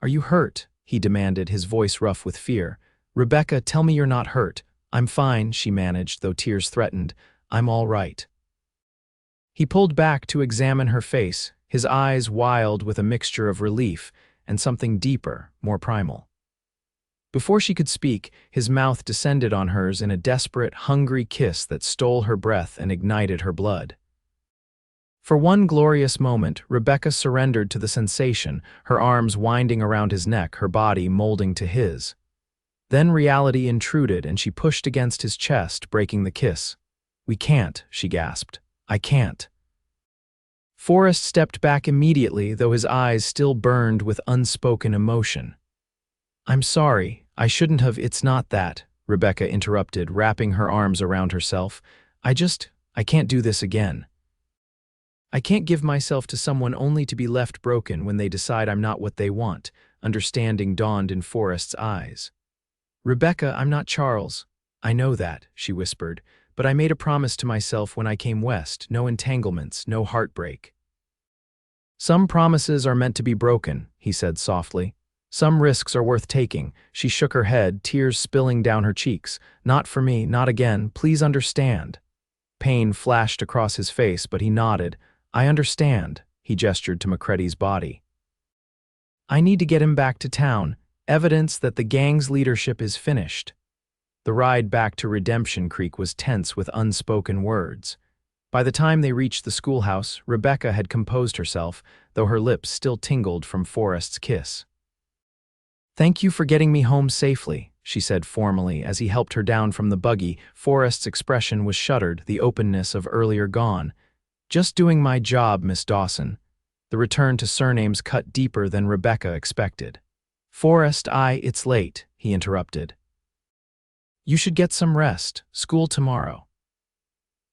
"Are you hurt?" he demanded, his voice rough with fear. "Rebecca, tell me you're not hurt." "I'm fine," she managed, though tears threatened. "I'm all right." He pulled back to examine her face, his eyes wild with a mixture of relief and something deeper, more primal. Before she could speak, his mouth descended on hers in a desperate, hungry kiss that stole her breath and ignited her blood. For one glorious moment, Rebecca surrendered to the sensation, her arms winding around his neck, her body molding to his. Then reality intruded and she pushed against his chest, breaking the kiss. "We can't," she gasped. "I can't." Forrest stepped back immediately, though his eyes still burned with unspoken emotion. "I'm sorry, I shouldn't have." "It's not that," Rebecca interrupted, wrapping her arms around herself. I can't do this again. I can't give myself to someone only to be left broken when they decide I'm not what they want, understanding dawned in Forrest's eyes. Rebecca, I'm not Charles. I know that, she whispered, but I made a promise to myself when I came west, no entanglements, no heartbreak. Some promises are meant to be broken, he said softly. Some risks are worth taking. She shook her head, tears spilling down her cheeks. Not for me, not again, please understand. Pain flashed across his face, but he nodded. I understand, he gestured to McCready's body. I need to get him back to town, evidence that the gang's leadership is finished. The ride back to Redemption Creek was tense with unspoken words. By the time they reached the schoolhouse, Rebecca had composed herself, though her lips still tingled from Forrest's kiss. Thank you for getting me home safely, she said formally as he helped her down from the buggy. Forrest's expression was shuttered, the openness of earlier gone. Just doing my job, Miss Dawson. The return to surnames cut deeper than Rebecca expected. Forrest, it's late, he interrupted. You should get some rest, school tomorrow.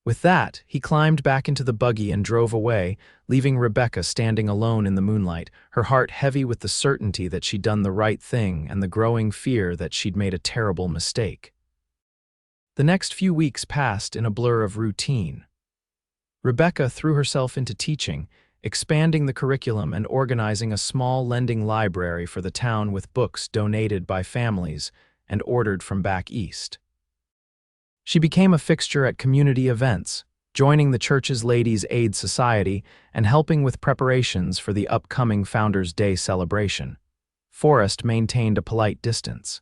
With that, he climbed back into the buggy and drove away, leaving Rebecca standing alone in the moonlight, her heart heavy with the certainty that she'd done the right thing and the growing fear that she'd made a terrible mistake. The next few weeks passed in a blur of routine. Rebecca threw herself into teaching, expanding the curriculum and organizing a small lending library for the town with books donated by families and ordered from back east. She became a fixture at community events, joining the church's Ladies' Aid Society and helping with preparations for the upcoming Founders' Day celebration. Forrest maintained a polite distance.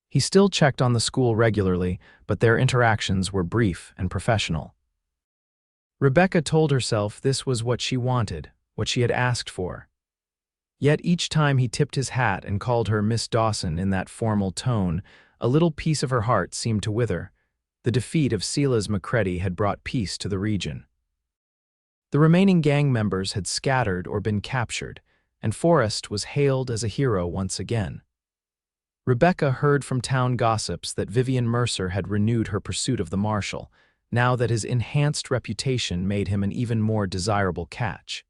He still checked on the school regularly, but their interactions were brief and professional. Rebecca told herself this was what she wanted, what she had asked for. Yet each time he tipped his hat and called her Miss Dawson in that formal tone, a little piece of her heart seemed to wither. The defeat of Silas McCready had brought peace to the region. The remaining gang members had scattered or been captured, and Forrest was hailed as a hero once again. Rebecca heard from town gossips that Vivian Mercer had renewed her pursuit of the marshal, now that his enhanced reputation made him an even more desirable catch.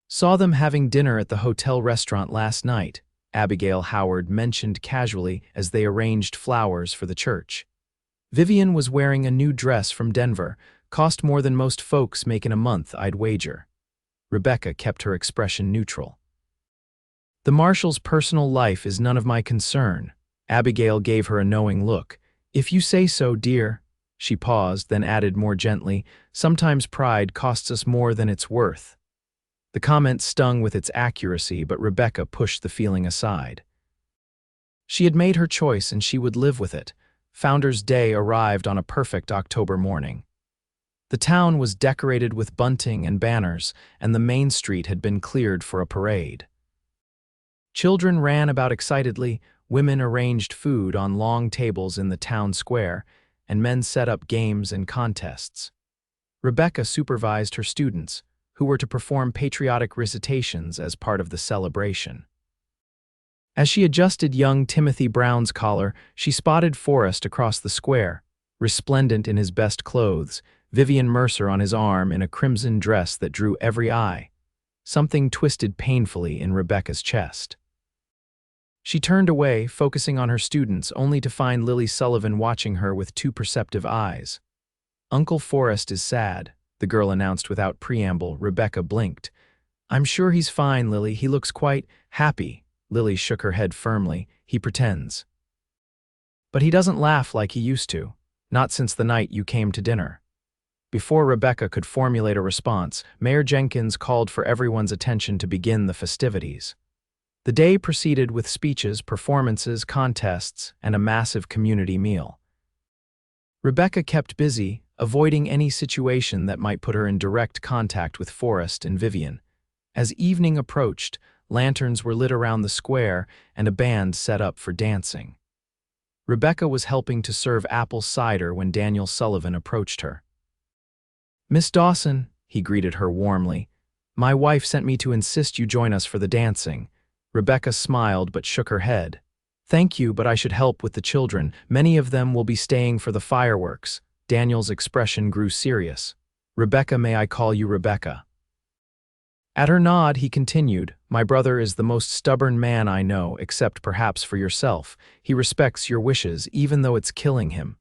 Saw them having dinner at the hotel restaurant last night, Abigail Howard mentioned casually as they arranged flowers for the church. Vivian was wearing a new dress from Denver, cost more than most folks make in a month, I'd wager. Rebecca kept her expression neutral. The marshal's personal life is none of my concern. Abigail gave her a knowing look. If you say so, dear. She paused, then added more gently, sometimes pride costs us more than it's worth. The comment stung with its accuracy, but Rebecca pushed the feeling aside. She had made her choice and she would live with it. Founders' Day arrived on a perfect October morning. The town was decorated with bunting and banners, and the main street had been cleared for a parade. Children ran about excitedly, women arranged food on long tables in the town square, and men set up games and contests. Rebecca supervised her students, who were to perform patriotic recitations as part of the celebration. As she adjusted young Timothy Brown's collar, she spotted Forrest across the square, resplendent in his best clothes, Vivian Mercer on his arm in a crimson dress that drew every eye. Something twisted painfully in Rebecca's chest. She turned away, focusing on her students, only to find Lily Sullivan watching her with two perceptive eyes. Uncle Forrest is sad, the girl announced without preamble. Rebecca blinked. I'm sure he's fine, Lily. He looks quite happy. Lily shook her head firmly. He pretends. But he doesn't laugh like he used to, not since the night you came to dinner. Before Rebecca could formulate a response, Mayor Jenkins called for everyone's attention to begin the festivities. The day proceeded with speeches, performances, contests, and a massive community meal. Rebecca kept busy, avoiding any situation that might put her in direct contact with Forrest and Vivian. As evening approached, lanterns were lit around the square and a band set up for dancing. Rebecca was helping to serve apple cider when Daniel Sullivan approached her. Miss Dawson, he greeted her warmly, my wife sent me to insist you join us for the dancing. Rebecca smiled but shook her head. Thank you, but I should help with the children. Many of them will be staying for the fireworks. Daniel's expression grew serious. "Rebecca, may I call you Rebecca?" At her nod, he continued, "My brother is the most stubborn man I know, except perhaps for yourself. He respects your wishes, even though it's killing him."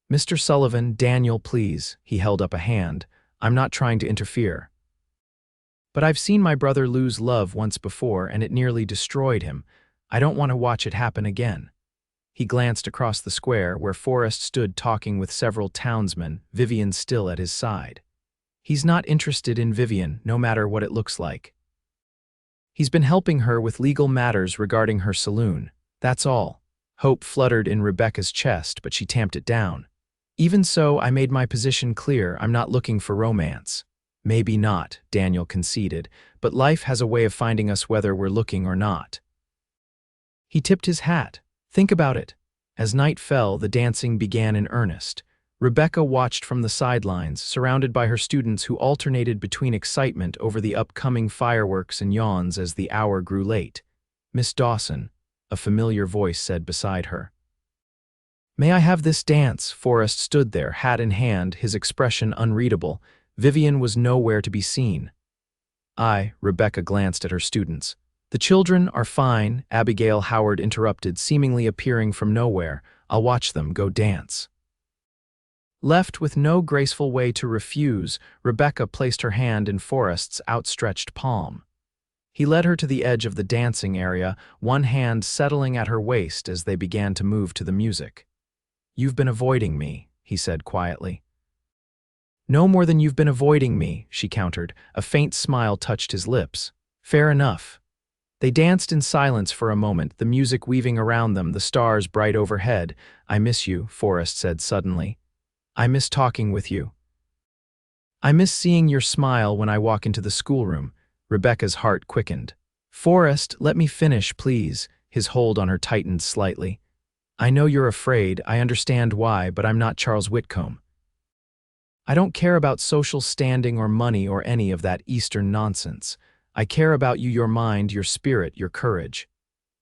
"Mr. Sullivan, Daniel, please." He held up a hand. "I'm not trying to interfere. But I've seen my brother lose love once before, and it nearly destroyed him. I don't want to watch it happen again." He glanced across the square, where Forrest stood talking with several townsmen, Vivian still at his side. He's not interested in Vivian, no matter what it looks like. He's been helping her with legal matters regarding her saloon. That's all. Hope fluttered in Rebecca's chest, but she tamped it down. "Even so, I made my position clear. I'm not looking for romance." "Maybe not," Daniel conceded, "but life has a way of finding us whether we're looking or not." He tipped his hat. "Think about it." As night fell, the dancing began in earnest. Rebecca watched from the sidelines, surrounded by her students who alternated between excitement over the upcoming fireworks and yawns as the hour grew late. "Miss Dawson," a familiar voice said beside her. "May I have this dance?" Forrest stood there, hat in hand, his expression unreadable. Vivian was nowhere to be seen. Rebecca glanced at her students. "The children are fine," Abigail Howard interrupted, seemingly appearing from nowhere. "I'll watch them go dance." Left with no graceful way to refuse, Rebecca placed her hand in Forrest's outstretched palm. He led her to the edge of the dancing area, one hand settling at her waist as they began to move to the music. "You've been avoiding me," he said quietly. "No more than you've been avoiding me," she countered. A faint smile touched his lips. "Fair enough." They danced in silence for a moment, the music weaving around them, the stars bright overhead. "I miss you," Forrest said suddenly. "I miss talking with you. I miss seeing your smile when I walk into the schoolroom." Rebecca's heart quickened. "Forrest, let me finish, please." His hold on her tightened slightly. "I know you're afraid, I understand why, but I'm not Charles Whitcomb. I don't care about social standing or money or any of that Eastern nonsense. I care about you, your mind, your spirit, your courage."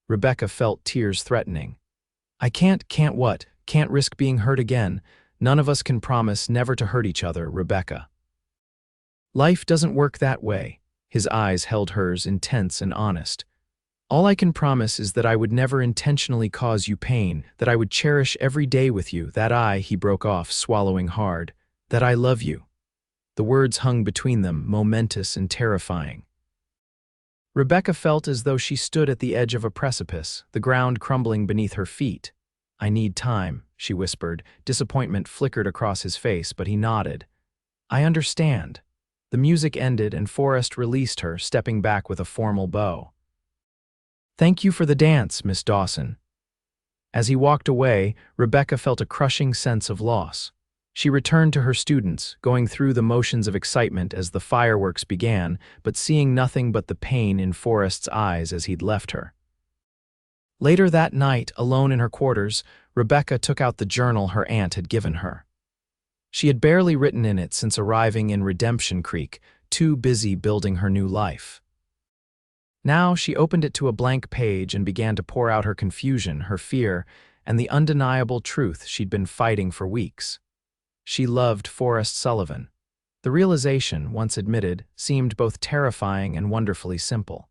Rebecca felt tears threatening. "I can't what? Can't risk being hurt again. None of us can promise never to hurt each other, Rebecca. Life doesn't work that way." His eyes held hers, intense and honest. "All I can promise is that I would never intentionally cause you pain, that I would cherish every day with you, he broke off, swallowing hard, "that I love you." The words hung between them, momentous and terrifying. Rebecca felt as though she stood at the edge of a precipice, the ground crumbling beneath her feet. "I need time," she whispered. Disappointment flickered across his face, but he nodded. "I understand." The music ended and Forrest released her, stepping back with a formal bow. "Thank you for the dance, Miss Dawson." As he walked away, Rebecca felt a crushing sense of loss. She returned to her students, going through the motions of excitement as the fireworks began, but seeing nothing but the pain in Forrest's eyes as he'd left her. Later that night, alone in her quarters, Rebecca took out the journal her aunt had given her. She had barely written in it since arriving in Redemption Creek, too busy building her new life. Now she opened it to a blank page and began to pour out her confusion, her fear, and the undeniable truth she'd been fighting for weeks. She loved Forrest Sullivan. The realization, once admitted, seemed both terrifying and wonderfully simple.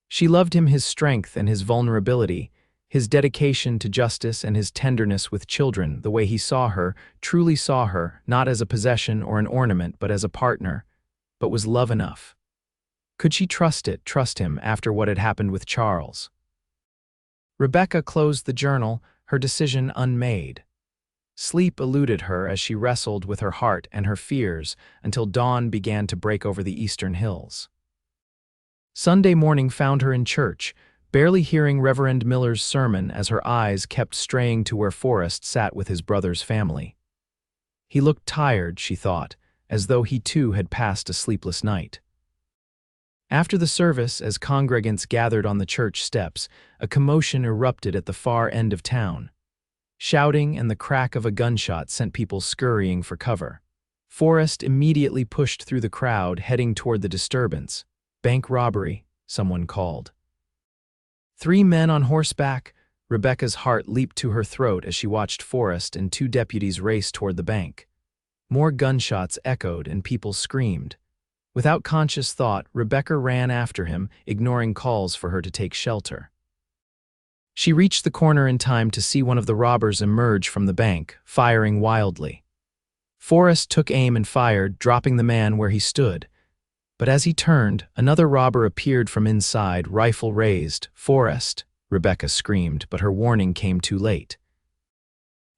She loved him, his strength and his vulnerability, his dedication to justice and his tenderness with children, the way he saw her, truly saw her, not as a possession or an ornament, but as a partner. But was love enough? Could she trust him after what had happened with Charles? Rebecca closed the journal, her decision unmade. Sleep eluded her as she wrestled with her heart and her fears until dawn began to break over the eastern hills. Sunday morning found her in church, barely hearing Reverend Miller's sermon as her eyes kept straying to where Forrest sat with his brother's family. He looked tired, she thought, as though he too had passed a sleepless night. After the service, as congregants gathered on the church steps, a commotion erupted at the far end of town. Shouting and the crack of a gunshot sent people scurrying for cover. Forrest immediately pushed through the crowd, heading toward the disturbance. "Bank robbery," someone called. "3 men on horseback," Rebecca's heart leaped to her throat as she watched Forrest and two deputies race toward the bank. More gunshots echoed and people screamed. Without conscious thought, Rebecca ran after him, ignoring calls for her to take shelter. She reached the corner in time to see one of the robbers emerge from the bank, firing wildly. Forrest took aim and fired, dropping the man where he stood. But as he turned, another robber appeared from inside, rifle raised. "Forrest!" Rebecca screamed, but her warning came too late.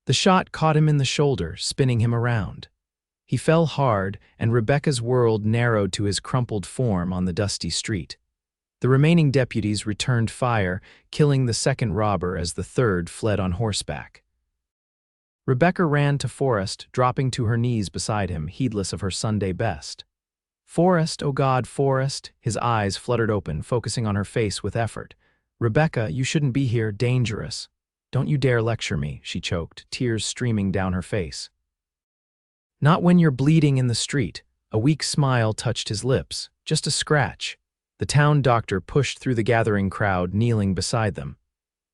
The shot caught him in the shoulder, spinning him around. He fell hard, and Rebecca's world narrowed to his crumpled form on the dusty street. The remaining deputies returned fire, killing the second robber as the third fled on horseback. Rebecca ran to Forrest, dropping to her knees beside him, heedless of her Sunday best. "Forrest, oh God, Forrest!" His eyes fluttered open, focusing on her face with effort. "Rebecca, you shouldn't be here, dangerous." "Don't you dare lecture me," she choked, tears streaming down her face. "Not when you're bleeding in the street." A weak smile touched his lips. "Just a scratch." The town doctor pushed through the gathering crowd, kneeling beside them.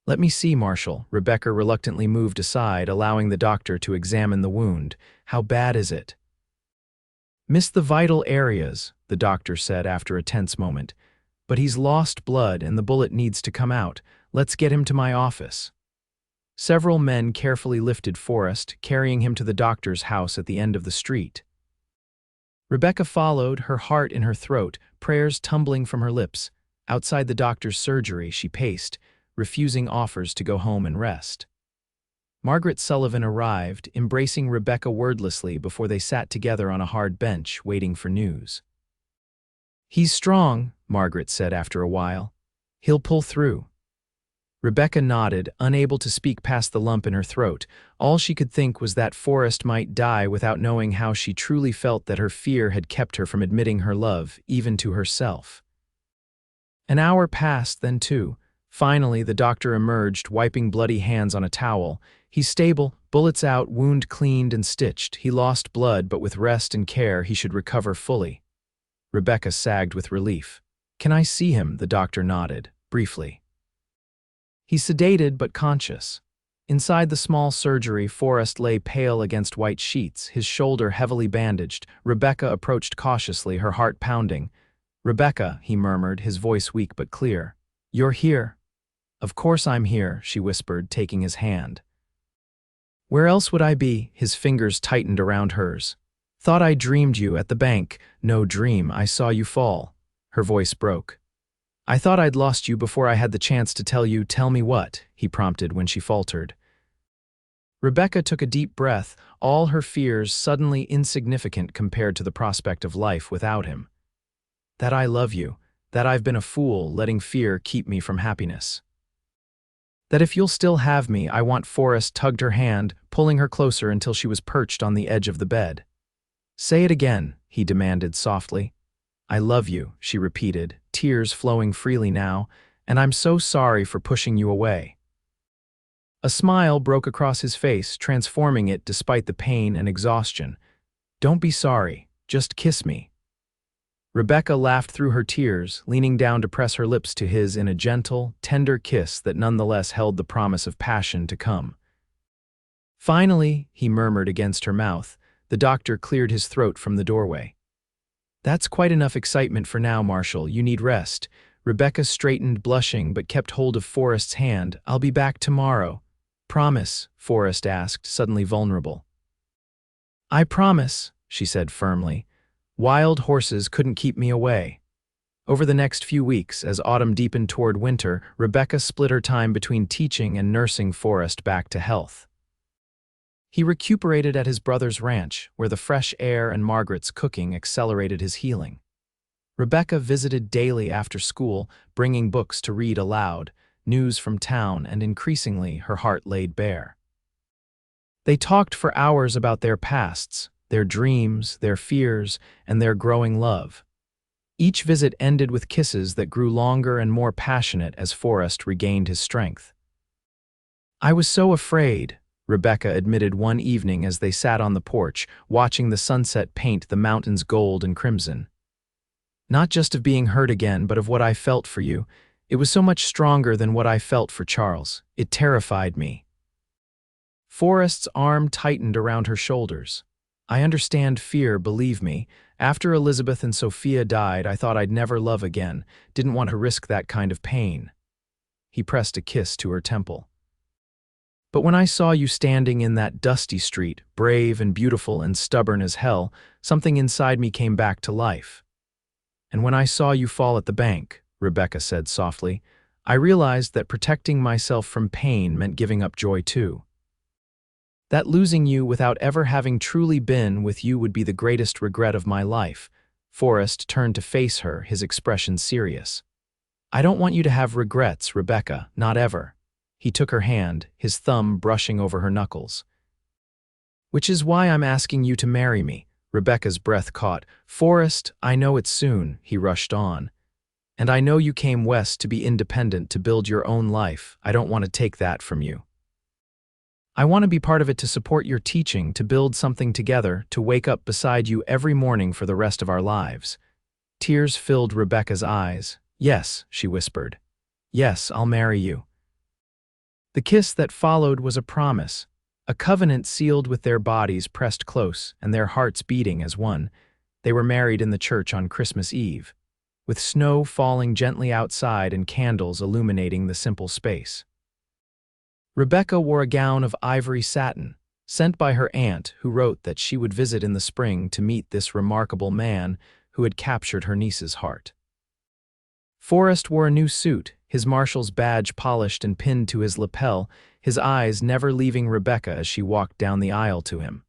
"Let me see, Marshal." Rebecca reluctantly moved aside, allowing the doctor to examine the wound. "How bad is it?" "Missed the vital areas," the doctor said after a tense moment. "But he's lost blood and the bullet needs to come out. Let's get him to my office." Several men carefully lifted Forrest, carrying him to the doctor's house at the end of the street. Rebecca followed, her heart in her throat, prayers tumbling from her lips. Outside the doctor's surgery, she paced, refusing offers to go home and rest. Margaret Sullivan arrived, embracing Rebecca wordlessly before they sat together on a hard bench, waiting for news. "He's strong," Margaret said after a while. "He'll pull through." Rebecca nodded, unable to speak past the lump in her throat. All she could think was that Forrest might die without knowing how she truly felt that her fear had kept her from admitting her love, even to herself. An hour passed, then two. Finally, the doctor emerged, wiping bloody hands on a towel. "He's stable, bullets out, wound cleaned and stitched. He lost blood, but with rest and care he should recover fully." Rebecca sagged with relief. "Can I see him?" The doctor nodded, briefly. "He's sedated but conscious." Inside the small surgery, Forrest lay pale against white sheets, his shoulder heavily bandaged. Rebecca approached cautiously, her heart pounding. "Rebecca," he murmured, his voice weak but clear. "You're here." "Of course I'm here," she whispered, taking his hand. "Where else would I be?" His fingers tightened around hers. "Thought I dreamed you at the bank." "No dream, I saw you fall." Her voice broke. "I thought I'd lost you before I had the chance to tell you." "Tell me what?" he prompted when she faltered. Rebecca took a deep breath, all her fears suddenly insignificant compared to the prospect of life without him. "That I love you, that I've been a fool letting fear keep me from happiness. That if you'll still have me, I want." Forrest tugged her hand, pulling her closer until she was perched on the edge of the bed. "Say it again," he demanded softly. "I love you," she repeated, tears flowing freely now, "and I'm so sorry for pushing you away." A smile broke across his face, transforming it despite the pain and exhaustion. "Don't be sorry, just kiss me." Rebecca laughed through her tears, leaning down to press her lips to his in a gentle, tender kiss that nonetheless held the promise of passion to come. "Finally," he murmured against her mouth. The doctor cleared his throat from the doorway. "That's quite enough excitement for now, Marshal. You need rest." Rebecca straightened, blushing, but kept hold of Forrest's hand. "I'll be back tomorrow." "Promise?" Forrest asked, suddenly vulnerable. "I promise," she said firmly. "Wild horses couldn't keep me away." Over the next few weeks, as autumn deepened toward winter, Rebecca split her time between teaching and nursing Forrest back to health. He recuperated at his brother's ranch, where the fresh air and Margaret's cooking accelerated his healing. Rebecca visited daily after school, bringing books to read aloud, news from town, and increasingly her heart laid bare. They talked for hours about their pasts, their dreams, their fears, and their growing love. Each visit ended with kisses that grew longer and more passionate as Forrest regained his strength. "I was so afraid," Rebecca admitted one evening as they sat on the porch, watching the sunset paint the mountains gold and crimson. "Not just of being hurt again, but of what I felt for you. It was so much stronger than what I felt for Charles. It terrified me. Forrest's arm tightened around her shoulders. I understand fear, believe me. After Elizabeth and Sophia died, I thought I'd never love again, didn't want to risk that kind of pain. He pressed a kiss to her temple. But when I saw you standing in that dusty street, brave and beautiful and stubborn as hell, something inside me came back to life. And when I saw you fall at the bank, Rebecca said softly, I realized that protecting myself from pain meant giving up joy too. That losing you without ever having truly been with you would be the greatest regret of my life. Forrest turned to face her, his expression serious. I don't want you to have regrets, Rebecca, not ever. He took her hand, his thumb brushing over her knuckles. Which is why I'm asking you to marry me. Rebecca's breath caught. Forrest, I know it's soon, he rushed on. And I know you came west to be independent, to build your own life. I don't want to take that from you. I want to be part of it, to support your teaching, to build something together, to wake up beside you every morning for the rest of our lives. Tears filled Rebecca's eyes. Yes, she whispered. Yes, I'll marry you. The kiss that followed was a promise, a covenant sealed with their bodies pressed close and their hearts beating as one. They were married in the church on Christmas Eve, with snow falling gently outside and candles illuminating the simple space. Rebecca wore a gown of ivory satin, sent by her aunt, who wrote that she would visit in the spring to meet this remarkable man who had captured her niece's heart. Forrest wore a new suit, his marshal's badge polished and pinned to his lapel, his eyes never leaving Rebecca as she walked down the aisle to him.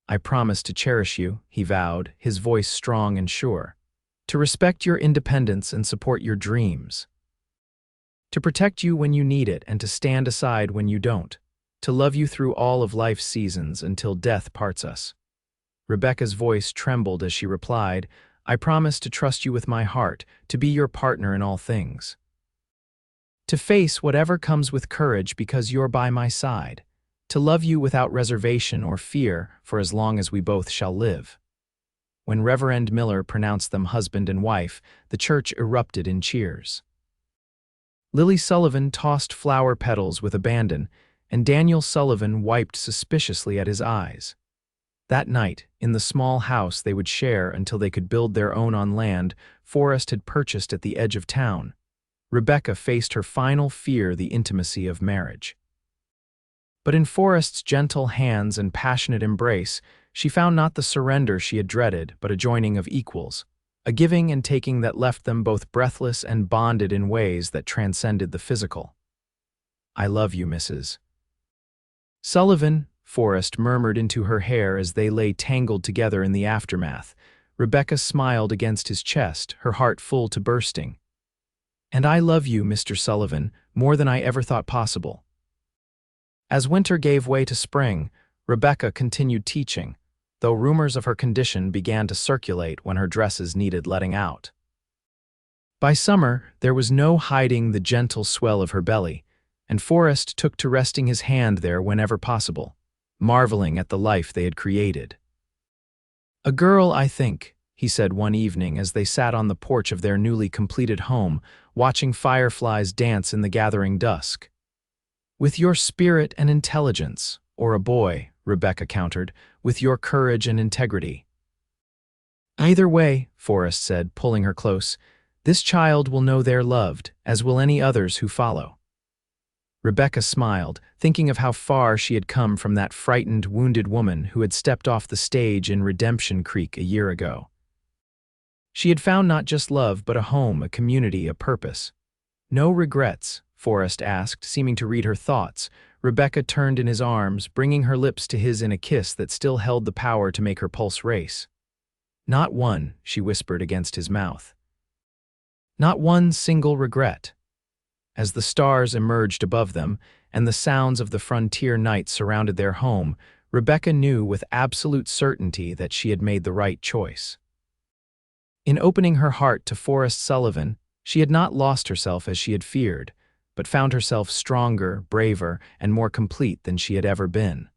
I promise to cherish you, he vowed, his voice strong and sure. To respect your independence and support your dreams. To protect you when you need it and to stand aside when you don't. To love you through all of life's seasons until death parts us. Rebecca's voice trembled as she replied, I promise to trust you with my heart, to be your partner in all things. To face whatever comes with courage because you're by my side. To love you without reservation or fear for as long as we both shall live. When Reverend Miller pronounced them husband and wife, the church erupted in cheers. Lily Sullivan tossed flower petals with abandon, and Daniel Sullivan wiped suspiciously at his eyes. That night, in the small house they would share until they could build their own on land Forrest had purchased at the edge of town, Rebecca faced her final fear, the intimacy of marriage. But in Forrest's gentle hands and passionate embrace, she found not the surrender she had dreaded, but a joining of equals, a giving and taking that left them both breathless and bonded in ways that transcended the physical. I love you, Mrs. Sullivan, Forrest murmured into her hair as they lay tangled together in the aftermath. Rebecca smiled against his chest, her heart full to bursting. And I love you, Mr. Sullivan, more than I ever thought possible. As winter gave way to spring, Rebecca continued teaching, though rumors of her condition began to circulate when her dresses needed letting out. By summer, there was no hiding the gentle swell of her belly, and Forrest took to resting his hand there whenever possible, marveling at the life they had created. A girl, I think, he said one evening as they sat on the porch of their newly completed home, watching fireflies dance in the gathering dusk. With your spirit and intelligence, or a boy, Rebecca countered, with your courage and integrity. Either way, Forrest said, pulling her close, this child will know they're loved, as will any others who follow. Rebecca smiled, thinking of how far she had come from that frightened, wounded woman who had stepped off the stage in Redemption Creek a year ago. She had found not just love, but a home, a community, a purpose. No regrets, Forrest asked, seeming to read her thoughts. Rebecca turned in his arms, bringing her lips to his in a kiss that still held the power to make her pulse race. Not one, she whispered against his mouth. Not one single regret. As the stars emerged above them and the sounds of the frontier night surrounded their home, Rebecca knew with absolute certainty that she had made the right choice. In opening her heart to Forrest Sullivan, she had not lost herself as she had feared, but found herself stronger, braver, and more complete than she had ever been.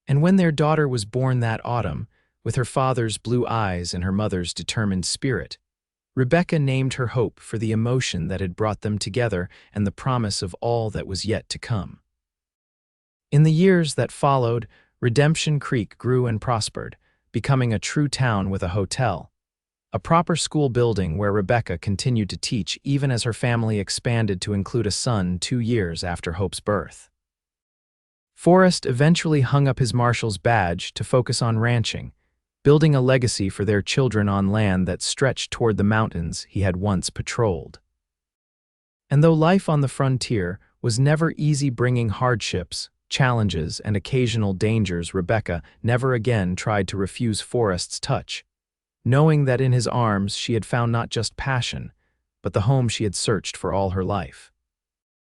And when their daughter was born that autumn, with her father's blue eyes and her mother's determined spirit, Rebecca named her hope for the emotion that had brought them together and the promise of all that was yet to come. In the years that followed, Redemption Creek grew and prospered, becoming a true town with a hotel, a proper school building where Rebecca continued to teach even as her family expanded to include a son 2 years after Hope's birth. Forrest eventually hung up his marshal's badge to focus on ranching, building a legacy for their children on land that stretched toward the mountains he had once patrolled. And though life on the frontier was never easy, bringing hardships, challenges, and occasional dangers, Rebecca never again tried to refuse Forrest's touch, knowing that in his arms she had found not just passion, but the home she had searched for all her life.